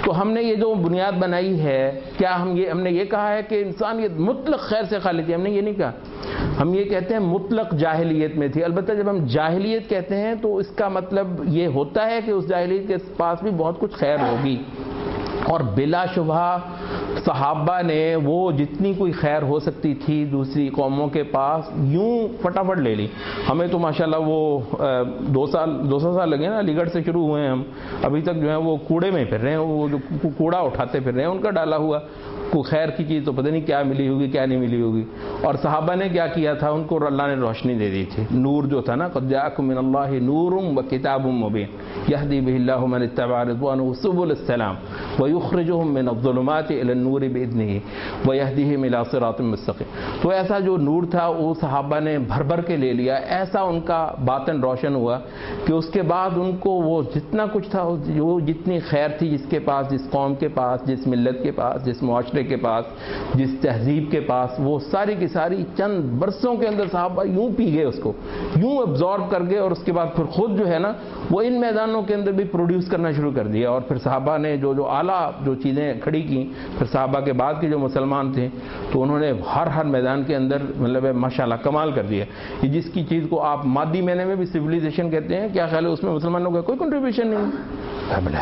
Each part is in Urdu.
تو ہم نے یہ جو بنیاد بنائی ہے، کیا ہم نے یہ کہا ہے کہ انسانیت مطلق خیر سے خالی تھی؟ ہم نے یہ نہیں کہا. ہم یہ کہتے ہیں مطلق جاہلیت میں تھی. البتہ جب ہم جاہلیت کہتے ہیں تو اس کا مطلب یہ ہوتا ہے کہ اس جاہلیت کے پاس بھی بہت کچھ خیر ہوگی، اور بلا شبہ صحابہ نے وہ جتنی کوئی خیر ہو سکتی تھی دوسری قوموں کے پاس یوں فٹافٹ لے لی. ہمیں تو ماشاءاللہ وہ 200 سال لگے نا، علی گڑھ سے شروع ہوئے ہیں ہم، ابھی تک جو ہے وہ کوڑے میں پھر رہے ہیں، وہ جو کوڑا اٹھاتے پھر رہے ہیں، ان کا ڈالا ہوا کوئی خیر کی چیز تو پتہ نہیں کیا ملی ہوگی کیا نہیں ملی ہوگی. اور صحابہ نے کیا کیا تھا؟ ان کو اللہ نے روشنی دے دی تھی، نور جو تھا نا، قد جاءکم من اللہ نور وکتاب مبین یہدی بہ اللہ من اتبع رضوانہ سبل السلام ویخرجہم من الظلمات الی النور باذنہ ویہدیہم الی صراط مستقیم. تو ایسا جو نور تھا وہ صحابہ نے بھر بھر کے لے لیا، ایسا ان کا باطن روشن ہوا کہ اس کے بعد ان کو وہ جتنا کچھ تھا، وہ جتنی خیر تھی جس کے پاس، جس قوم کے پاس، جس ملت کے پاس، جس معاشرے کے پاس، جس تہذیب کے پاس، وہ ساری کی ساری چند برسوں کے اندر صحابہ یوں پی گئے، اس کو یوں ابزارب کر گئے، اور اس کے بعد پھر خود جو ہے نا وہ ان میدانوں کے اندر بھی پروڈیوس کرنا شروع کر دیا. اور پھر صحابہ نے جو اعلیٰ جو چیزیں کھڑی کی، پھر صحابہ کے بعد کے جو مسلمان تھے تو انہوں نے ہر میدان کے اندر مطلب ماشاءاللہ کمال کر دیا. یہ جس کی چیز کو آپ مادی معنی میں بھی سویلائزیشن کہتے ہیں، کیا خیال ہے اس میں مسلمانوں کا کوئی کنٹریبیوشن نہیں؟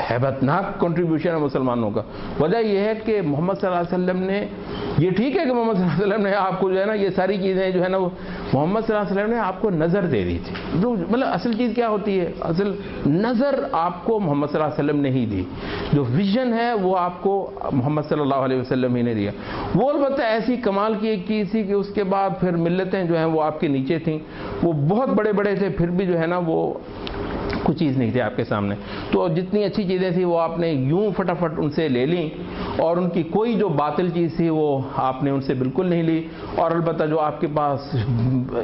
ہیبت ناک کنٹریبیوشن ہے مسلمانوں کا. وجہ یہ ہے کہ محمد صلی اللہ علیہ وسلم نے، یہ ٹھیک ہے کہ محمد صلی اللہ علیہ وسلم نے آپ کو جو ہے نا یہ ساری چیزیں جو ہے نا وہ محمد صلی اللہ علیہ وسلم نے آپ کو نظر دے دی تھی. جو مطلب اصل چیز کیا ہوتی ہے؟ اصل نظر آپ کو محمد صلی اللہ علیہ وسلم نے ہی دی، جو ویژن ہے وہ آپ کو محمد صلی اللہ علیہ وسلم ہی نے دیا. وہ البتہ ایسی کمال کی ایک چیز تھی کہ اس کے بعد پھر ملتیں جو ہیں وہ آپ کے نیچے تھیں، وہ بہت بڑے بڑے تھے، پھر بھی جو ہے نا وہ کچھ چیز نہیں تھی آپ کے سامنے. تو جتنی اچھی چیزیں تھیں وہ آپ نے یوں فٹافٹ ان سے لے لیں، اور ان کی کوئی جو باطل چیز تھی وہ آپ نے ان سے بالکل نہیں لی. اور البتہ جو آپ کے پاس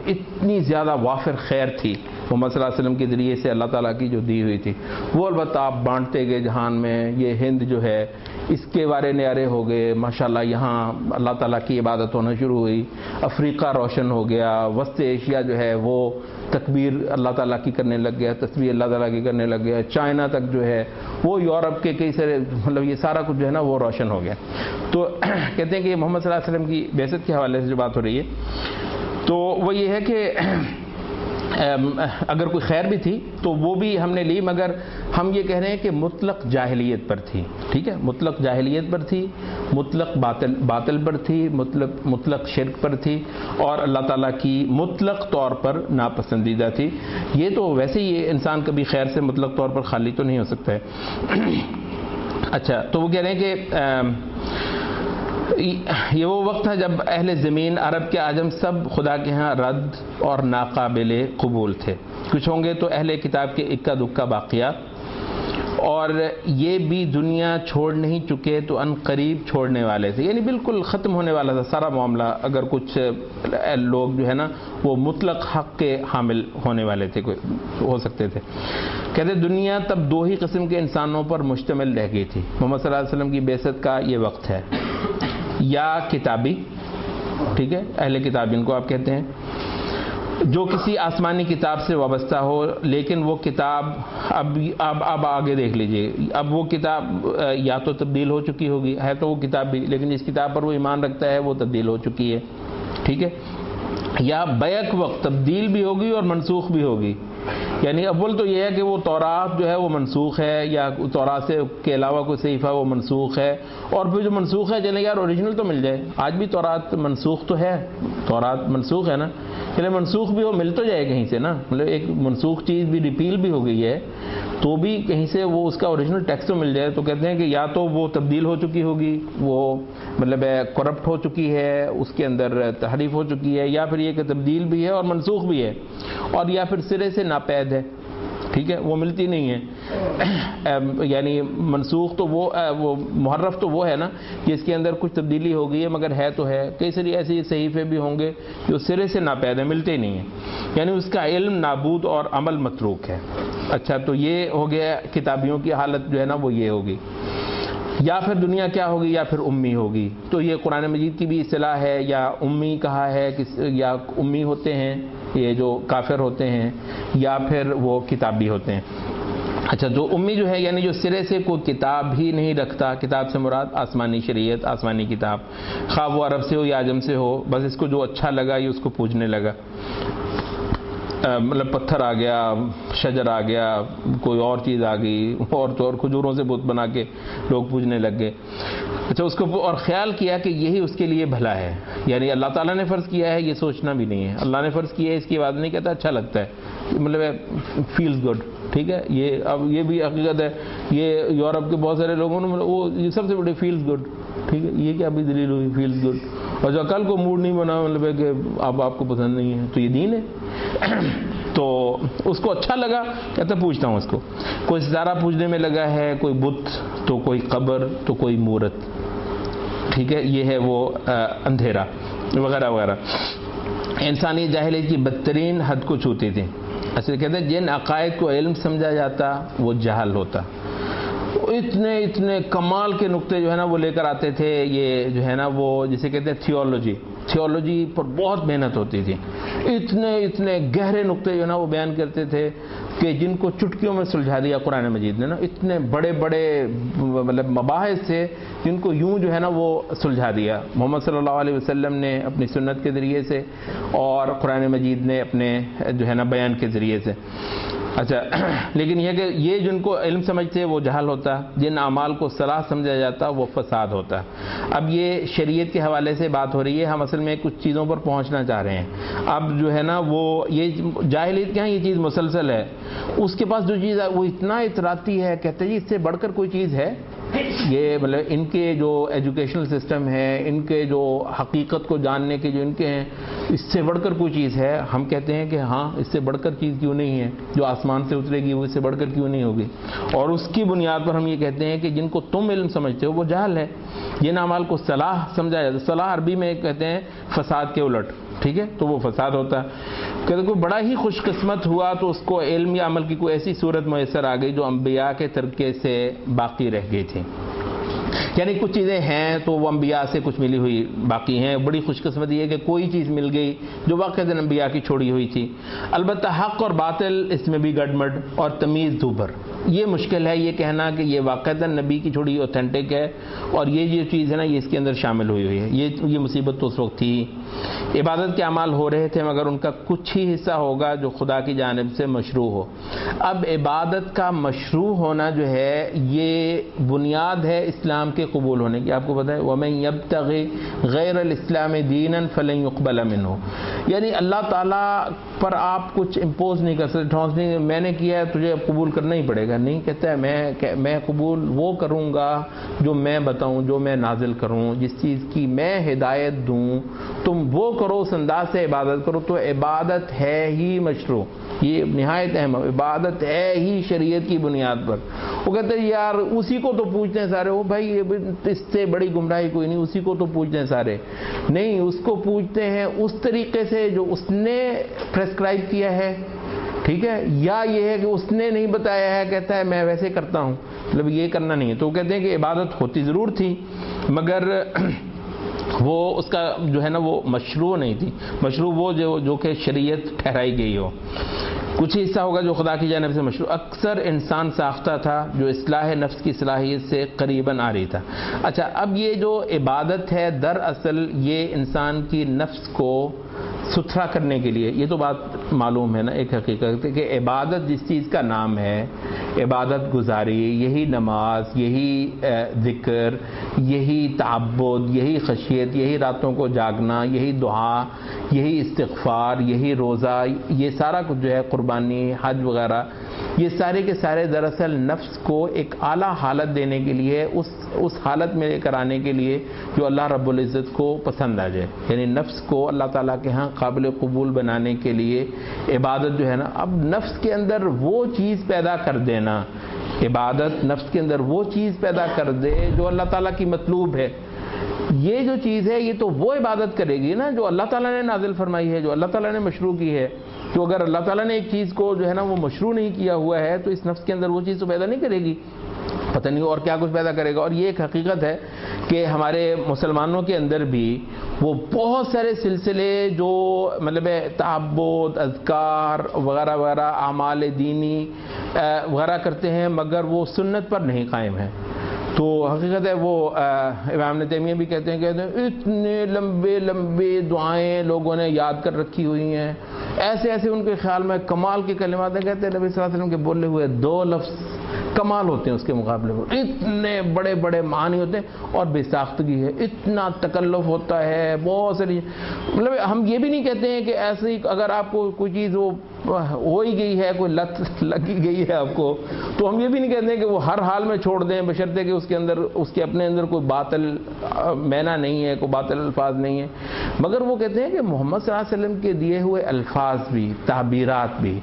اتنی زیادہ وافر خیر تھی محمد صلی اللہ علیہ وسلم کے ذریعے سے اللہ تعالیٰ کی جو دی ہوئی تھی، وہ البتہ آپ بانٹتے گئے جہان میں. یہ ہند جو ہے اس کے بارے نیارے ہو گئے ماشاءاللہ، یہاں اللہ تعالیٰ کی عبادت ہونا شروع ہوئی. افریقہ روشن ہو گیا، وسط ایشیا جو ہے وہ تکبیر اللہ تعالیٰ کی کرنے لگ گیا، تسبیح اللہ تعالیٰ کی کرنے لگ گیا. چائنا تک جو ہے وہ، یورپ کے کئی سارے مطلب یہ سارا کچھ جو ہے نا وہ روشن ہو گیا. تو کہتے ہیں کہ محمد صلی اللہ علیہ وسلم کی بعثت کے حوالے سے جو بات ہو رہی ہے تو وہ یہ ہے کہ اگر کوئی خیر بھی تھی تو وہ بھی ہم نے لی، مگر ہم یہ کہہ رہے ہیں کہ مطلق جاہلیت پر تھی. ٹھیک ہے، مطلق جاہلیت پر تھی، مطلق باطل پر تھی، مطلق شرک پر تھی، اور اللہ تعالیٰ کی مطلق طور پر ناپسندیدہ تھی. یہ تو ویسے ہی انسان کبھی خیر سے مطلق طور پر خالی تو نہیں ہو سکتا ہے. اچھا، تو وہ کہہ رہے ہیں کہ یہ وہ وقت ہے جب اہل زمین عرب کے عجم سب خدا کے ہاں رد اور ناقابل قبول تھے. کچھ ہوں گے تو اہل کتاب کے اکا دکا باقیات، اور یہ بھی دنیا چھوڑ نہیں چکے تو ان قریب چھوڑنے والے تھے. یعنی بالکل ختم ہونے والا تھا سارا معاملہ اگر کچھ لوگ جو ہے نا وہ مطلق حق کے حامل ہونے والے تھے، ہو سکتے تھے. کہتے دنیا تب دو ہی قسم کے انسانوں پر مشتمل رہ گئی تھی. محمد صلی اللہ علیہ وسلم کی بعثت کا یہ وقت ہے، یا کتابی، ٹھیک ہے، اہل کتاب جن کو آپ کہتے ہیں، جو کسی آسمانی کتاب سے وابستہ ہو، لیکن وہ کتاب اب آگے دیکھ لیجئے، اب وہ کتاب یا تو تبدیل ہو چکی ہوگی، ہے تو وہ کتاب بھی، لیکن جس کتاب پر وہ ایمان رکھتا ہے وہ تبدیل ہو چکی ہے. ٹھیک ہے، یا بیک وقت تبدیل بھی ہوگی اور منسوخ بھی ہوگی. یعنی اول تو یہ ہے کہ وہ تورات جو ہے وہ منسوخ ہے، یا تورات سے کے علاوہ کوئی صحیفہ وہ منسوخ ہے، اور پھر جو منسوخ ہے چلے یار اوریجنل تو مل جائے. آج بھی تورات منسوخ تو ہے، تورات منسوخ ہے نا، چلے منسوخ بھی ہو مل تو جائے کہیں سے نا، مطلب ایک منسوخ چیز بھی ریپیل بھی ہو گئی ہے تو بھی کہیں سے وہ اس کا اوریجنل ٹیکسٹ تو مل جائے. تو کہتے ہیں کہ یا تو وہ تبدیل ہو چکی ہوگی، وہ مطلب کرپٹ ہو چکی ہے، اس کے اندر تحریف ہو چکی ہے، یا پھر یہ کہ تبدیل بھی ہے اور منسوخ بھی ہے، اور یا پھر سرے سے ناپید ہے. ٹھیک ہے، وہ ملتی نہیں ہے. یعنی منسوخ تو وہ محرف تو وہ ہے نا کہ اس کے اندر کچھ تبدیلی ہو گئی ہے مگر ہے تو ہے. کئی ساری ایسی صحیفے بھی ہوں گے جو سرے سے ناپید ہیں، ملتے نہیں ہیں، یعنی اس کا علم نابود اور عمل متروک ہے. اچھا، تو یہ ہو گیا کتابیوں کی حالت جو ہے نا وہ یہ ہوگی. یا پھر دنیا کیا ہوگی، یا پھر امی ہوگی. تو یہ قرآن مجید کی بھی اصطلاح ہے، یا امی کہا ہے یا امی ہوتے ہیں یہ جو کافر ہوتے ہیں، یا پھر وہ کتابی ہوتے ہیں. اچھا، جو امی جو ہے یعنی جو سرے سے کوئی کتاب ہی نہیں رکھتا، کتاب سے مراد آسمانی شریعت، آسمانی کتاب، خواہ وہ عرب سے ہو یا عجم سے ہو، بس اس کو جو اچھا لگا یہ اس کو پوجنے لگا، مطلب پتھر آ گیا، شجر آ گیا، کوئی اور چیز آ گئی، اور کھجوروں سے بت بنا کے لوگ پوجنے لگ گئے۔ اچھا، اس کو اور خیال کیا کہ یہی اس کے لیے بھلا ہے، یعنی اللہ تعالیٰ نے فرض کیا ہے، یہ سوچنا بھی نہیں ہے، اللہ نے فرض کیا ہے، اس کی بات نہیں کہتا اچھا لگتا ہے، مطلب فیلز گڈ، ٹھیک ہے۔ اب یہ بھی حقیقت ہے، یہ یورپ کے بہت سارے لوگوں نے وہ یہ سب سے بڑی فیلز گڈ، ٹھیک ہے، یہ کیا بھی دلیل ہوئی فیلز گڈ، اور جو کل کو موڈ نہیں بنا مطلب ہے کہ اب آپ کو پسند نہیں ہے تو یہ دین ہے۔ تو اس کو اچھا لگا، کہتا پوچھتا ہوں اس کو، کوئی ستارہ پوجنے میں لگا ہے، کوئی بت، تو کوئی قبر، تو کوئی مورت، ٹھیک ہے، یہ ہے وہ اندھیرا وغیرہ وغیرہ۔ انسانی جاہلیت کی بدترین حد کو چھوتی تھی۔ اصل کہتے ہیں جن عقائد کو علم سمجھا جاتا وہ جہل ہوتا۔ اتنے کمال کے نقطے جو ہے نا وہ لے کر آتے تھے، یہ جو ہے نا وہ جسے کہتے ہیں تھیولوجی پر بہت محنت ہوتی تھی، اتنے گہرے نقطے جو ہے نا وہ بیان کرتے تھے کہ جن کو چٹکیوں میں سلجھا دیا قرآن مجید نے نا، اتنے بڑے مطلب مباحث تھے جن کو یوں جو ہے نا وہ سلجھا دیا محمد صلی اللہ علیہ وسلم نے اپنی سنت کے ذریعے سے، اور قرآن مجید نے اپنے جو ہے نا بیان کے ذریعے سے۔ اچھا، لیکن یہ کہ یہ جن کو علم سمجھتے وہ جہل ہوتا، جن اعمال کو صلاح سمجھا جاتا وہ فساد ہوتا۔ اب یہ شریعت کے حوالے سے بات ہو رہی ہے، ہم اصل میں کچھ چیزوں پر پہنچنا چاہ رہے ہیں۔ اب جو ہے نا وہ یہ جاہلیت کیا ہے، یہ چیز مسلسل ہے، اس کے پاس جو چیز ہے وہ اتنا اطراتی ہے، کہتے ہیں جی اس سے بڑھ کر کوئی چیز ہے؟ یہ مطلب ان کے جو ایجوکیشنل سسٹم ہے، ان کے جو حقیقت کو جاننے کے جو ان کے ہیں، اس سے بڑھ کر کوئی چیز ہے؟ ہم کہتے ہیں کہ ہاں، اس سے بڑھ کر چیز کیوں نہیں ہے، جو آسمان سے اترے گی وہ اس سے بڑھ کر کیوں نہیں ہوگی؟ اور اس کی بنیاد پر ہم یہ کہتے ہیں کہ جن کو تم علم سمجھتے ہو وہ جہل ہے، جن اعمال کو صلاح سمجھا جاتا ہے، صلاح عربی میں کہتے ہیں فساد کے الٹ، ٹھیک ہے، تو وہ فساد ہوتا ہے۔ کہ کوئی بڑا ہی خوش قسمت ہوا تو اس کو علم یا عمل کی کوئی ایسی صورت میسر آ گئی جو انبیاء کے ترکے سے باقی رہ گئی تھی، یعنی کچھ چیزیں ہیں تو وہ انبیاء سے کچھ ملی ہوئی باقی ہیں۔ بڑی خوش قسمتی ہے کہ کوئی چیز مل گئی جو واقعتاً انبیاء کی چھوڑی ہوئی تھی۔ البتہ حق اور باطل اس میں بھی گڈمڈ اور تمیز دوبھر، یہ مشکل ہے یہ کہنا کہ یہ واقعتاً نبی کی چھوڑی اوتھینٹک ہے اور یہ جو چیز ہے نا یہ اس کے اندر شامل ہوئی ہے۔ یہ مصیبت تو اس وقت تھی۔ عبادت کے اعمال ہو رہے تھے مگر ان کا کچھ ہی حصہ ہوگا جو خدا کی جانب سے مشروع ہو۔ اب عبادت کا مشروع ہونا جو ہے یہ بنیاد ہے اسلام کے قبول ہونے کی۔ آپ کو پتہ ہے وَمَن يَبْتَغِ غَيْرَ الْإِسْلَامِ دِينًا فَلَن يُقْبَلَ مِنْهُ، یعنی اللہ تعالیٰ پر آپ کچھ امپوز نہیں کر سکتے، ٹھونس نہیں، میں نے کیا ہے تجھے اب قبول کرنا ہی پڑے گا، نہیں، کہتا ہے میں قبول وہ کروں گا جو میں بتاؤں، جو میں نازل کروں، جس چیز کی میں ہدایت دوں تم وہ کرو، اس انداز سے عبادت کرو، تو عبادت ہے ہی مشروع۔ یہ نہایت اہم، عبادت ہے ہی شریعت کی بنیاد پر۔ وہ کہتے ہیں یار اسی کو تو پوچھتے ہیں سارے، وہ بھائی اس سے بڑی گمراہی کوئی نہیں، اسی کو تو پوچھتے ہیں سارے، نہیں، اس کو پوچھتے ہیں اس طریقے سے جو اس نے پریسکرائب کیا ہے، ٹھیک ہے، یا یہ ہے کہ اس نے نہیں بتایا ہے، کہتا ہے میں ویسے کرتا ہوں، مطلب یہ کرنا نہیں ہے۔ تو وہ کہتے ہیں کہ عبادت ہوتی ضرور تھی مگر وہ اس کا جو ہے نا وہ مشروع نہیں تھی۔ مشروع وہ جو کہ شریعت ٹھہرائی گئی ہو، کچھ حصہ ہوگا جو خدا کی جانب سے مشروع، اکثر انسان ساختہ تھا جو اصلاح نفس کی صلاحیت سے قریباً آ رہی تھا۔ اچھا، اب یہ جو عبادت ہے دراصل یہ انسان کی نفس کو ستھرا کرنے کے لیے، یہ تو بات معلوم ہے نا، ایک حقیقت ہے کہ عبادت جس چیز کا نام ہے، عبادت گزاری، یہی نماز، یہی ذکر، یہی تعبد، یہی خشیت، یہی راتوں کو جاگنا، یہی دعا، یہی استغفار، یہی روزہ، یہ سارا کچھ جو ہے قربانی، حج وغیرہ، یہ سارے کے سارے دراصل نفس کو ایک اعلیٰ حالت دینے کے لیے، اس حالت میں لے کر آنے کے لیے جو اللہ رب العزت کو پسند آ جائے، یعنی نفس کو اللہ تعالیٰ کے ہاں قابل قبول بنانے کے لیے عبادت جو ہے نا، اب نفس کے اندر وہ چیز پیدا کر دینا، عبادت نفس کے اندر وہ چیز پیدا کر دے جو اللہ تعالیٰ کی مطلوب ہے۔ یہ جو چیز ہے یہ تو وہ عبادت کرے گی نا جو اللہ تعالیٰ نے نازل فرمائی ہے، جو اللہ تعالیٰ نے مشروع کی ہے۔ تو اگر اللہ تعالیٰ نے ایک چیز کو جو ہے نا وہ مشروع نہیں کیا ہوا ہے تو اس نفس کے اندر وہ چیز تو پیدا نہیں کرے گی، پتہ نہیں اور کیا کچھ پیدا کرے گا۔ اور یہ ایک حقیقت ہے کہ ہمارے مسلمانوں کے اندر بھی وہ بہت سارے سلسلے جو مطلب تعبد، اذکار وغیرہ وغیرہ، اعمال دینی وغیرہ کرتے ہیں، مگر وہ سنت پر نہیں قائم ہیں. تو حقیقت ہے وہ امام ابن تیمیہ بھی کہتے ہیں اتنے لمبے لمبے دعائیں لوگوں نے یاد کر رکھی ہوئی ہیں، ایسے ایسے ان کے خیال میں کمال کے کلمات ہیں. کہتے ہیں نبی صلی اللہ علیہ وسلم کے بولے ہوئے 2 لفظ کمال ہوتے ہیں، اس کے مقابلے میں اتنے بڑے بڑے معانی ہوتے ہیں اور بے ساختگی ہے، اتنا تکلف ہوتا ہے، بہت ساری مطلب ہم یہ بھی نہیں کہتے ہیں کہ ایسے ہی اگر آپ کو کوئی چیز وہ ہو ہی گئی ہے، کوئی لت لگی گئی ہے آپ کو، تو ہم یہ بھی نہیں کہتے ہیں کہ وہ ہر حال میں چھوڑ دیں، بشرطے کہ اس کے اندر اس کے اپنے اندر کوئی باطل معنی نہیں ہے، کوئی باطل الفاظ نہیں ہے. مگر وہ کہتے ہیں کہ محمد صلی اللہ علیہ وسلم کے دیے ہوئے الفاظ بھی، تعبیرات بھی،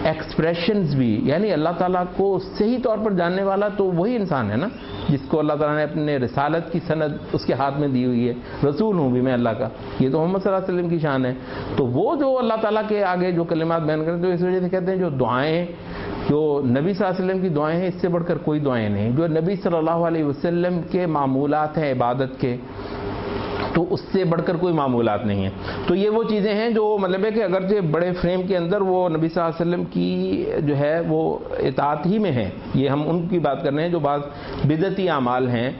ایکسپریشنز بھی، یعنی اللہ تعالیٰ کو صحیح طور پر جاننے والا تو وہی انسان ہے نا جس کو اللہ تعالیٰ نے اپنے رسالت کی سند اس کے ہاتھ میں دی ہوئی ہے. رسول ہوں بھی میں اللہ کا، یہ تو محمد صلی اللہ علیہ وسلم کی شان ہے. تو وہ جو اللہ تعالیٰ کے آگے جو کلمات بیان کرتے ہیں، تو اس وجہ سے کہتے ہیں جو دعائیں، جو نبی صلی اللہ علیہ وسلم کی دعائیں ہیں، اس سے بڑھ کر کوئی دعائیں نہیں. جو نبی صلی اللہ علیہ وسلم کے معمولات ہیں عبادت کے، تو اس سے بڑھ کر کوئی معمولات نہیں ہیں. تو یہ وہ چیزیں ہیں جو مطلب ہے کہ اگرچہ بڑے فریم کے اندر وہ نبی صلی اللہ علیہ وسلم کی جو ہے وہ اطاعت ہی میں ہے. یہ ہم ان کی بات کر رہے ہیں جو بعض بدعتی اعمال ہیں،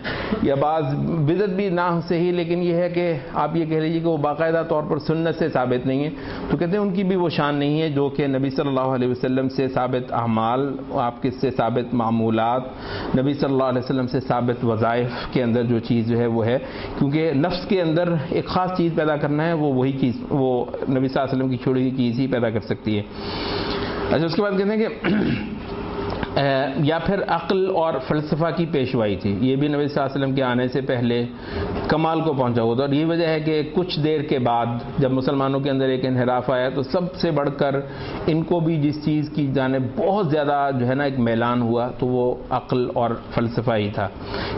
یا بعض بدعت بھی نہ سے ہی، لیکن یہ ہے کہ آپ یہ کہہ لیجیے کہ وہ باقاعدہ طور پر سنت سے ثابت نہیں ہے. تو کہتے ہیں ان کی بھی وہ شان نہیں ہے جو کہ نبی صلی اللہ علیہ وسلم سے ثابت اعمال، آپ کے سے ثابت معمولات، نبی صلی اللہ علیہ وسلم سے ثابت وظائف کے اندر جو چیز جو ہے وہ ہے. کیونکہ نفس کے اندر ایک خاص چیز پیدا کرنا ہے، وہی چیز وہ نبی صلی اللہ علیہ وسلم کی چھوڑی ہوئی چیز ہی پیدا کر سکتی ہے. اچھا، اس کے بعد کہتے ہیں کہ یا پھر عقل اور فلسفہ کی پیشوائی تھی. یہ بھی نبی صلی اللہ علیہ وسلم کے آنے سے پہلے کمال کو پہنچا ہوا تھا. اور یہ وجہ ہے کہ کچھ دیر کے بعد جب مسلمانوں کے اندر ایک انحراف آیا تو سب سے بڑھ کر ان کو بھی جس چیز کی جانب بہت زیادہ جو ہے نا ایک میلان ہوا تو وہ عقل اور فلسفہ ہی تھا.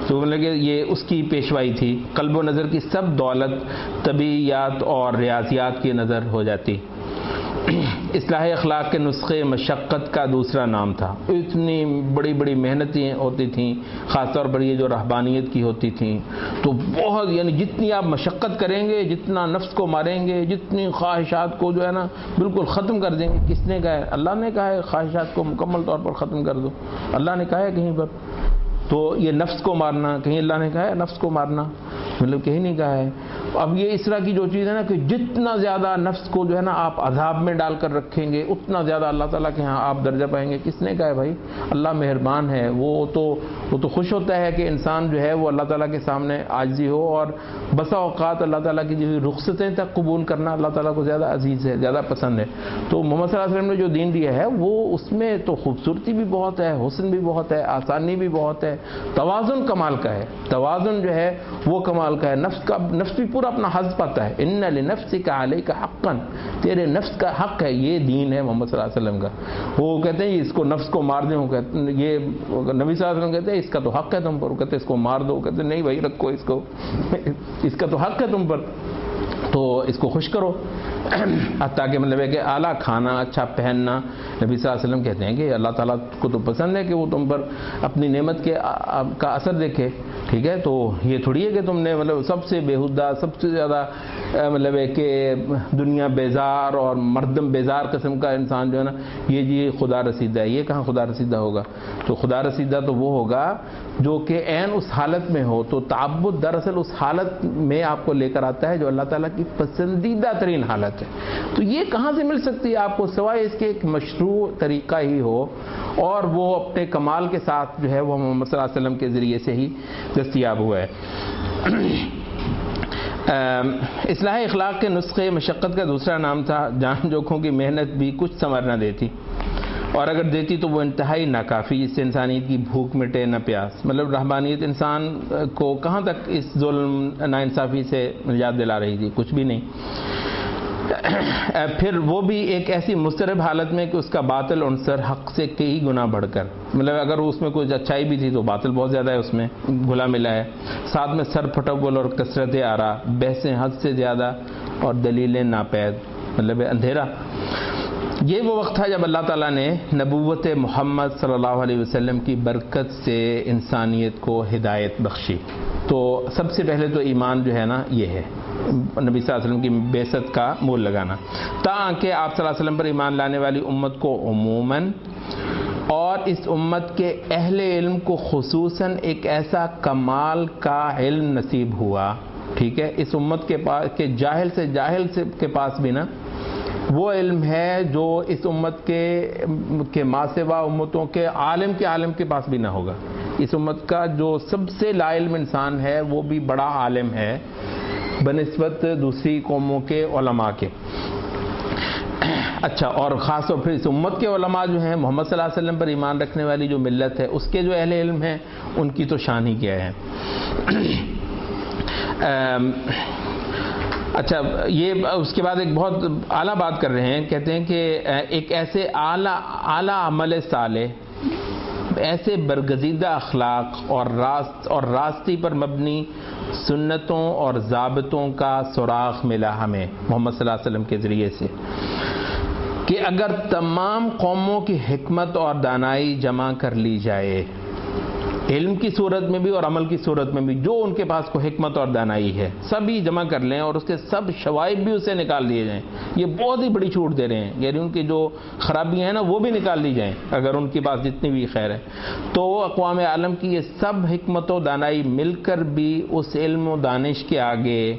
تو مطلب کہ یہ اس کی پیشوائی تھی. قلب و نظر کی سب دولت طبیعیات اور ریاضیات کی نظر ہو جاتی. اصلاح اخلاق کے نسخے مشقت کا دوسرا نام تھا. اتنی بڑی بڑی محنتیں ہوتی تھیں، خاص طور پر یہ جو رہبانیت کی ہوتی تھیں، تو بہت یعنی جتنی آپ مشقت کریں گے، جتنا نفس کو ماریں گے، جتنی خواہشات کو جو ہے نا بالکل ختم کر دیں گے. کس نے کہا ہے؟ اللہ نے کہا ہے خواہشات کو مکمل طور پر ختم کر دو. اللہ نے کہا ہے کہیں پر؟ تو یہ نفس کو مارنا کہیں اللہ نے کہا ہے؟ نفس کو مارنا مطلب کہیں نہیں کہا ہے. اب یہ اس طرح کی جو چیز ہے نا کہ جتنا زیادہ نفس کو جو ہے نا آپ عذاب میں ڈال کر رکھیں گے، اتنا زیادہ اللہ تعالیٰ کے ہاں آپ درجہ پائیں گے. کس نے کہا ہے بھائی؟ اللہ مہربان ہے، وہ تو خوش ہوتا ہے کہ انسان جو ہے وہ اللہ تعالیٰ کے سامنے عاجزی ہو. اور بسا اوقات اللہ تعالیٰ کی جو رخصتیں تک قبول کرنا اللہ تعالیٰ کو زیادہ عزیز ہے، زیادہ پسند ہے. تو محمد صلی اللہ علیہ وسلم نے جو دین دیا ہے وہ اس میں تو خوبصورتی بھی بہت ہے، حسن بھی بہت ہے، آسانی بھی بہت ہے، توازن کمال کا ہے. توازن جو ہے وہ کمال کا ہے. نفس بھی پورا اپنا حظ پاتا ہے. ان لنفسک علیک حقا، تیرے نفس کا حق ہے. یہ دین ہے محمد صلی اللہ علیہ وسلم کا. وہ کہتے ہیں اس کو نفس کو مار دیں، یہ نبی صلی اللہ علیہ وسلم کہتے ہیں اس کا تو حق ہے تم پر. وہ کہتے ہیں اس کو مار دو. کہتے ہیں نہیں بھائی رکھو اس کو، اس کا تو حق ہے تم پر، تو اس کو خوش کرو. حتیٰ کہ مطلب ہے کہ اعلیٰ کھانا، اچھا پہننا، نبی صلی اللہ علیہ وسلم کہتے ہیں کہ اللہ تعالیٰ کو تو پسند ہے کہ وہ تم پر اپنی نعمت کا اثر دیکھے. ٹھیک ہے، تو یہ تھوڑی ہے کہ تم نے مطلب سب سے بےہودہ، سب سے زیادہ مطلب ہے کہ دنیا بیزار اور مردم بیزار قسم کا انسان جو ہے نا یہ خدا رسیدہ ہے. یہ کہاں خدا رسیدہ ہوگا؟ تو خدا رسیدہ تو وہ ہوگا جو کہ عین اس حالت میں ہو. تو تعبد دراصل اس حالت میں آپ کو لے کر آتا ہے جو اللہ تعالیٰ کی پسندیدہ ترین حالت ہے. تو یہ کہاں سے مل سکتی ہے آپ کو سوائے اس کے ایک مشروع طریقہ ہی ہو، اور وہ اپنے کمال کے ساتھ جو ہے وہ محمد صلی اللہ علیہ وسلم کے ذریعے سے ہی دستیاب ہوا ہے. اصلاح اخلاق کے نسخے مشقت کا دوسرا نام تھا. جان جوکھوں کی محنت بھی کچھ ثمر نہ دیتی، اور اگر دیتی تو وہ انتہائی ناکافی، جس سے انسانیت کی بھوک مٹے نہ پیاس. مطلب رہبانیت انسان کو کہاں تک اس ظلم ناانصافی سے نجات دلا رہی تھی؟ کچھ بھی نہیں. پھر وہ بھی ایک ایسی مضطرب حالت میں کہ اس کا باطل عنصر حق سے کئی گنا بڑھ کر، مطلب اگر اس میں کچھ اچھائی بھی تھی تو باطل بہت زیادہ ہے، اس میں گھلا ملا ہے. ساتھ میں سر پھٹول اور کثرت آرا، بحثیں حد سے زیادہ اور دلیلیں ناپید، مطلب اندھیرا. یہ وہ وقت تھا جب اللہ تعالیٰ نے نبوت محمد صلی اللہ علیہ وسلم کی برکت سے انسانیت کو ہدایت بخشی. تو سب سے پہلے تو ایمان جو ہے نا یہ ہے نبی صلی اللہ علیہ وسلم کی بعثت کا مول لگانا، تاکہ آپ صلی اللہ علیہ وسلم پر ایمان لانے والی امت کو عموماً اور اس امت کے اہل علم کو خصوصاً ایک ایسا کمال کا علم نصیب ہوا، ٹھیک ہے، اس امت کے پاس کہ جاہل سے کے پاس بھی نا وہ علم ہے جو اس امت کے ماں سوا امتوں کے عالم کے پاس بھی نہ ہوگا۔ اس امت کا جو سب سے لا علم انسان ہے وہ بھی بڑا عالم ہے بنسبت دوسری قوموں کے علماء کے۔ اچھا، اور خاص طور پر اس امت کے علماء جو ہیں محمد صلی اللہ علیہ وسلم پر ایمان رکھنے والی جو ملت ہے اس کے جو اہل علم ہیں ان کی تو شان ہی کیا ہے۔ اچھا، یہ اس کے بعد ایک بہت اعلیٰ بات کر رہے ہیں، کہتے ہیں کہ ایک ایسے اعلیٰ عمل صالح، ایسے برگزیدہ اخلاق اور راستی پر مبنی سنتوں اور ضابطوں کا سراغ ملا ہمیں محمد صلی اللہ علیہ وسلم کے ذریعے سے، کہ اگر تمام قوموں کی حکمت اور دانائی جمع کر لی جائے، علم کی صورت میں بھی اور عمل کی صورت میں بھی، جو ان کے پاس کو حکمت اور دانائی ہے سبھی جمع کر لیں اور اس کے سب شوائب بھی اسے نکال دیے جائیں، یہ بہت ہی بڑی چھوٹ دے رہے ہیں، یعنی ان کی جو خرابیاں ہیں نا وہ بھی نکال لی جائیں اگر ان کے پاس جتنی بھی خیر ہے، تو اقوام عالم کی یہ سب حکمت و دانائی مل کر بھی اس علم و دانش کے آگے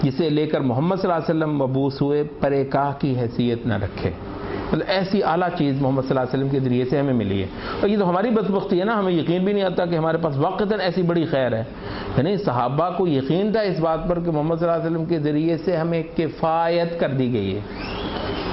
جسے لے کر محمد صلی اللہ علیہ وسلم مبعوث ہوئے پرے کاہ کی حیثیت نہ رکھے۔ مطلب ایسی اعلیٰ چیز محمد صلی اللہ علیہ وسلم کے ذریعے سے ہمیں ملی ہے، اور یہ تو ہماری بدبختی ہے نا، ہمیں یقین بھی نہیں آتا کہ ہمارے پاس واقعتاً ایسی بڑی خیر ہے، یعنی صحابہ کو یقین تھا اس بات پر کہ محمد صلی اللہ علیہ وسلم کے ذریعے سے ہمیں کفایت کر دی گئی ہے۔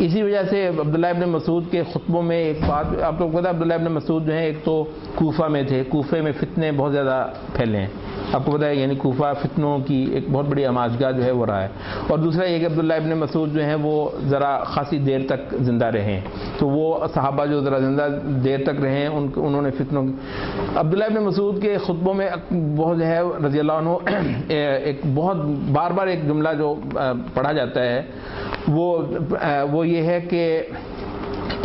اسی وجہ سے عبداللہ ابن مسعود کے خطبوں میں ایک بات آپ کو پتا ہے، عبداللہ ابن مسعود جو ہیں ایک تو کوفہ میں تھے، کوفے میں فتنے بہت زیادہ پھیلے ہیں، آپ کو پتا ہے، یعنی کوفہ فتنوں کی ایک بہت بڑی آماجگاہ جو ہے وہ رہا ہے، اور دوسرا یہ کہ عبداللہ ابن مسعود جو ہیں وہ ذرا خاصی دیر تک زندہ رہے ہیں، تو وہ صحابہ جو ذرا زندہ دیر تک رہے ہیں انہوں نے فتنوں عبداللہ ابن مسعود کے خطبوں میں بہت جو ہے رضی اللہ عنہ ایک بہت بار بار ایک جملہ جو پڑھا جاتا ہے وہ یہ ہے کہ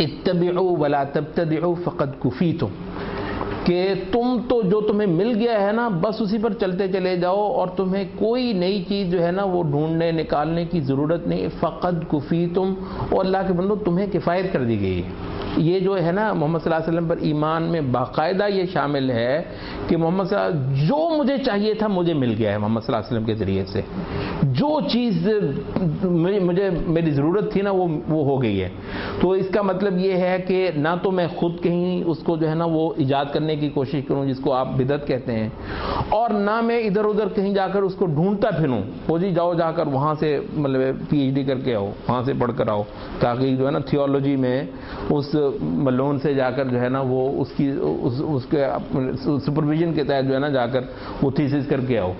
اتبعوا ولا تبتدعوا فقد کفیتم، کہ تم تو جو تمہیں مل گیا ہے نا بس اسی پر چلتے چلے جاؤ اور تمہیں کوئی نئی چیز جو ہے نا وہ ڈھونڈنے نکالنے کی ضرورت نہیں، فقد کفیتم، اور اللہ کے بندو تمہیں کفایت کر دی گئی ہے۔ یہ جو ہے نا محمد صلی اللہ علیہ وسلم پر ایمان میں باقاعدہ یہ شامل ہے کہ محمد صلی اللہ علیہ وسلم جو مجھے چاہیے تھا مجھے مل گیا ہے، محمد صلی اللہ علیہ وسلم کے ذریعے سے جو چیز مجھے میری ضرورت تھی نا وہ ہو گئی ہے۔ تو اس کا مطلب یہ ہے کہ نہ تو میں خود کہیں اس کو جو ہے نا وہ ایجاد کرنے کی کوشش کروں جس کو آپ بدعت کہتے ہیں، اور نہ میں ادھر ادھر کہیں جا کر اس کو ڈھونڈتا پھروں، وہ جی جاؤ جا کر وہاں سے مطلب پی ایچ ڈی کر کے آؤ، وہاں سے پڑھ کر آؤ، تاکہ جو ہے نا تھیولوجی میں اس ملون سے جا کر جو ہے نا وہ اس کے سپرویژن کے تحت جو ہے نا جا کر وہ تھیسس کر کے آؤ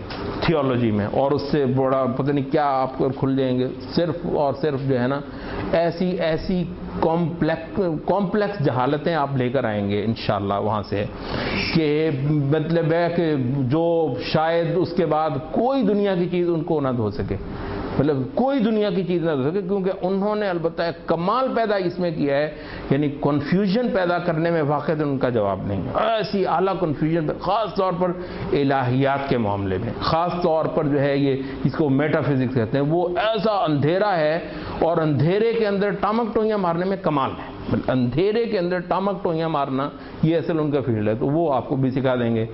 تھیولوجی میں، اور اس سے بڑا پتہ نہیں کیا آپ کو کھل جائیں گے، صرف اور صرف جو ہے نا ایسی کمپلیکس جہالتیں آپ لے کر آئیں گے انشاءاللہ وہاں سے، کہ مطلب ہے کہ جو شاید اس کے بعد کوئی دنیا کی چیز ان کو نہ دھو سکے، مطلب کوئی دنیا کی چیز نہ دھو سکے، کیونکہ انہوں نے البتہ ایک کمال پیدا اس میں کیا ہے، یعنی کنفیوژن پیدا کرنے میں واقعتاً ان کا جواب نہیں ہے، ایسی اعلیٰ کنفیوژن، خاص طور پر الہیات کے معاملے میں، خاص طور پر جو ہے یہ اس کو میٹا فزکس کہتے ہیں، وہ ایسا اندھیرا ہے اور اندھیرے کے اندر ٹامک ٹوئیاں مارنے میں کمال ہے، اندھیرے کے اندر ٹامک ٹوئیاں مارنا یہ اصل ان کا فیلڈ ہے، تو وہ آپ کو بھی سکھا دیں گے۔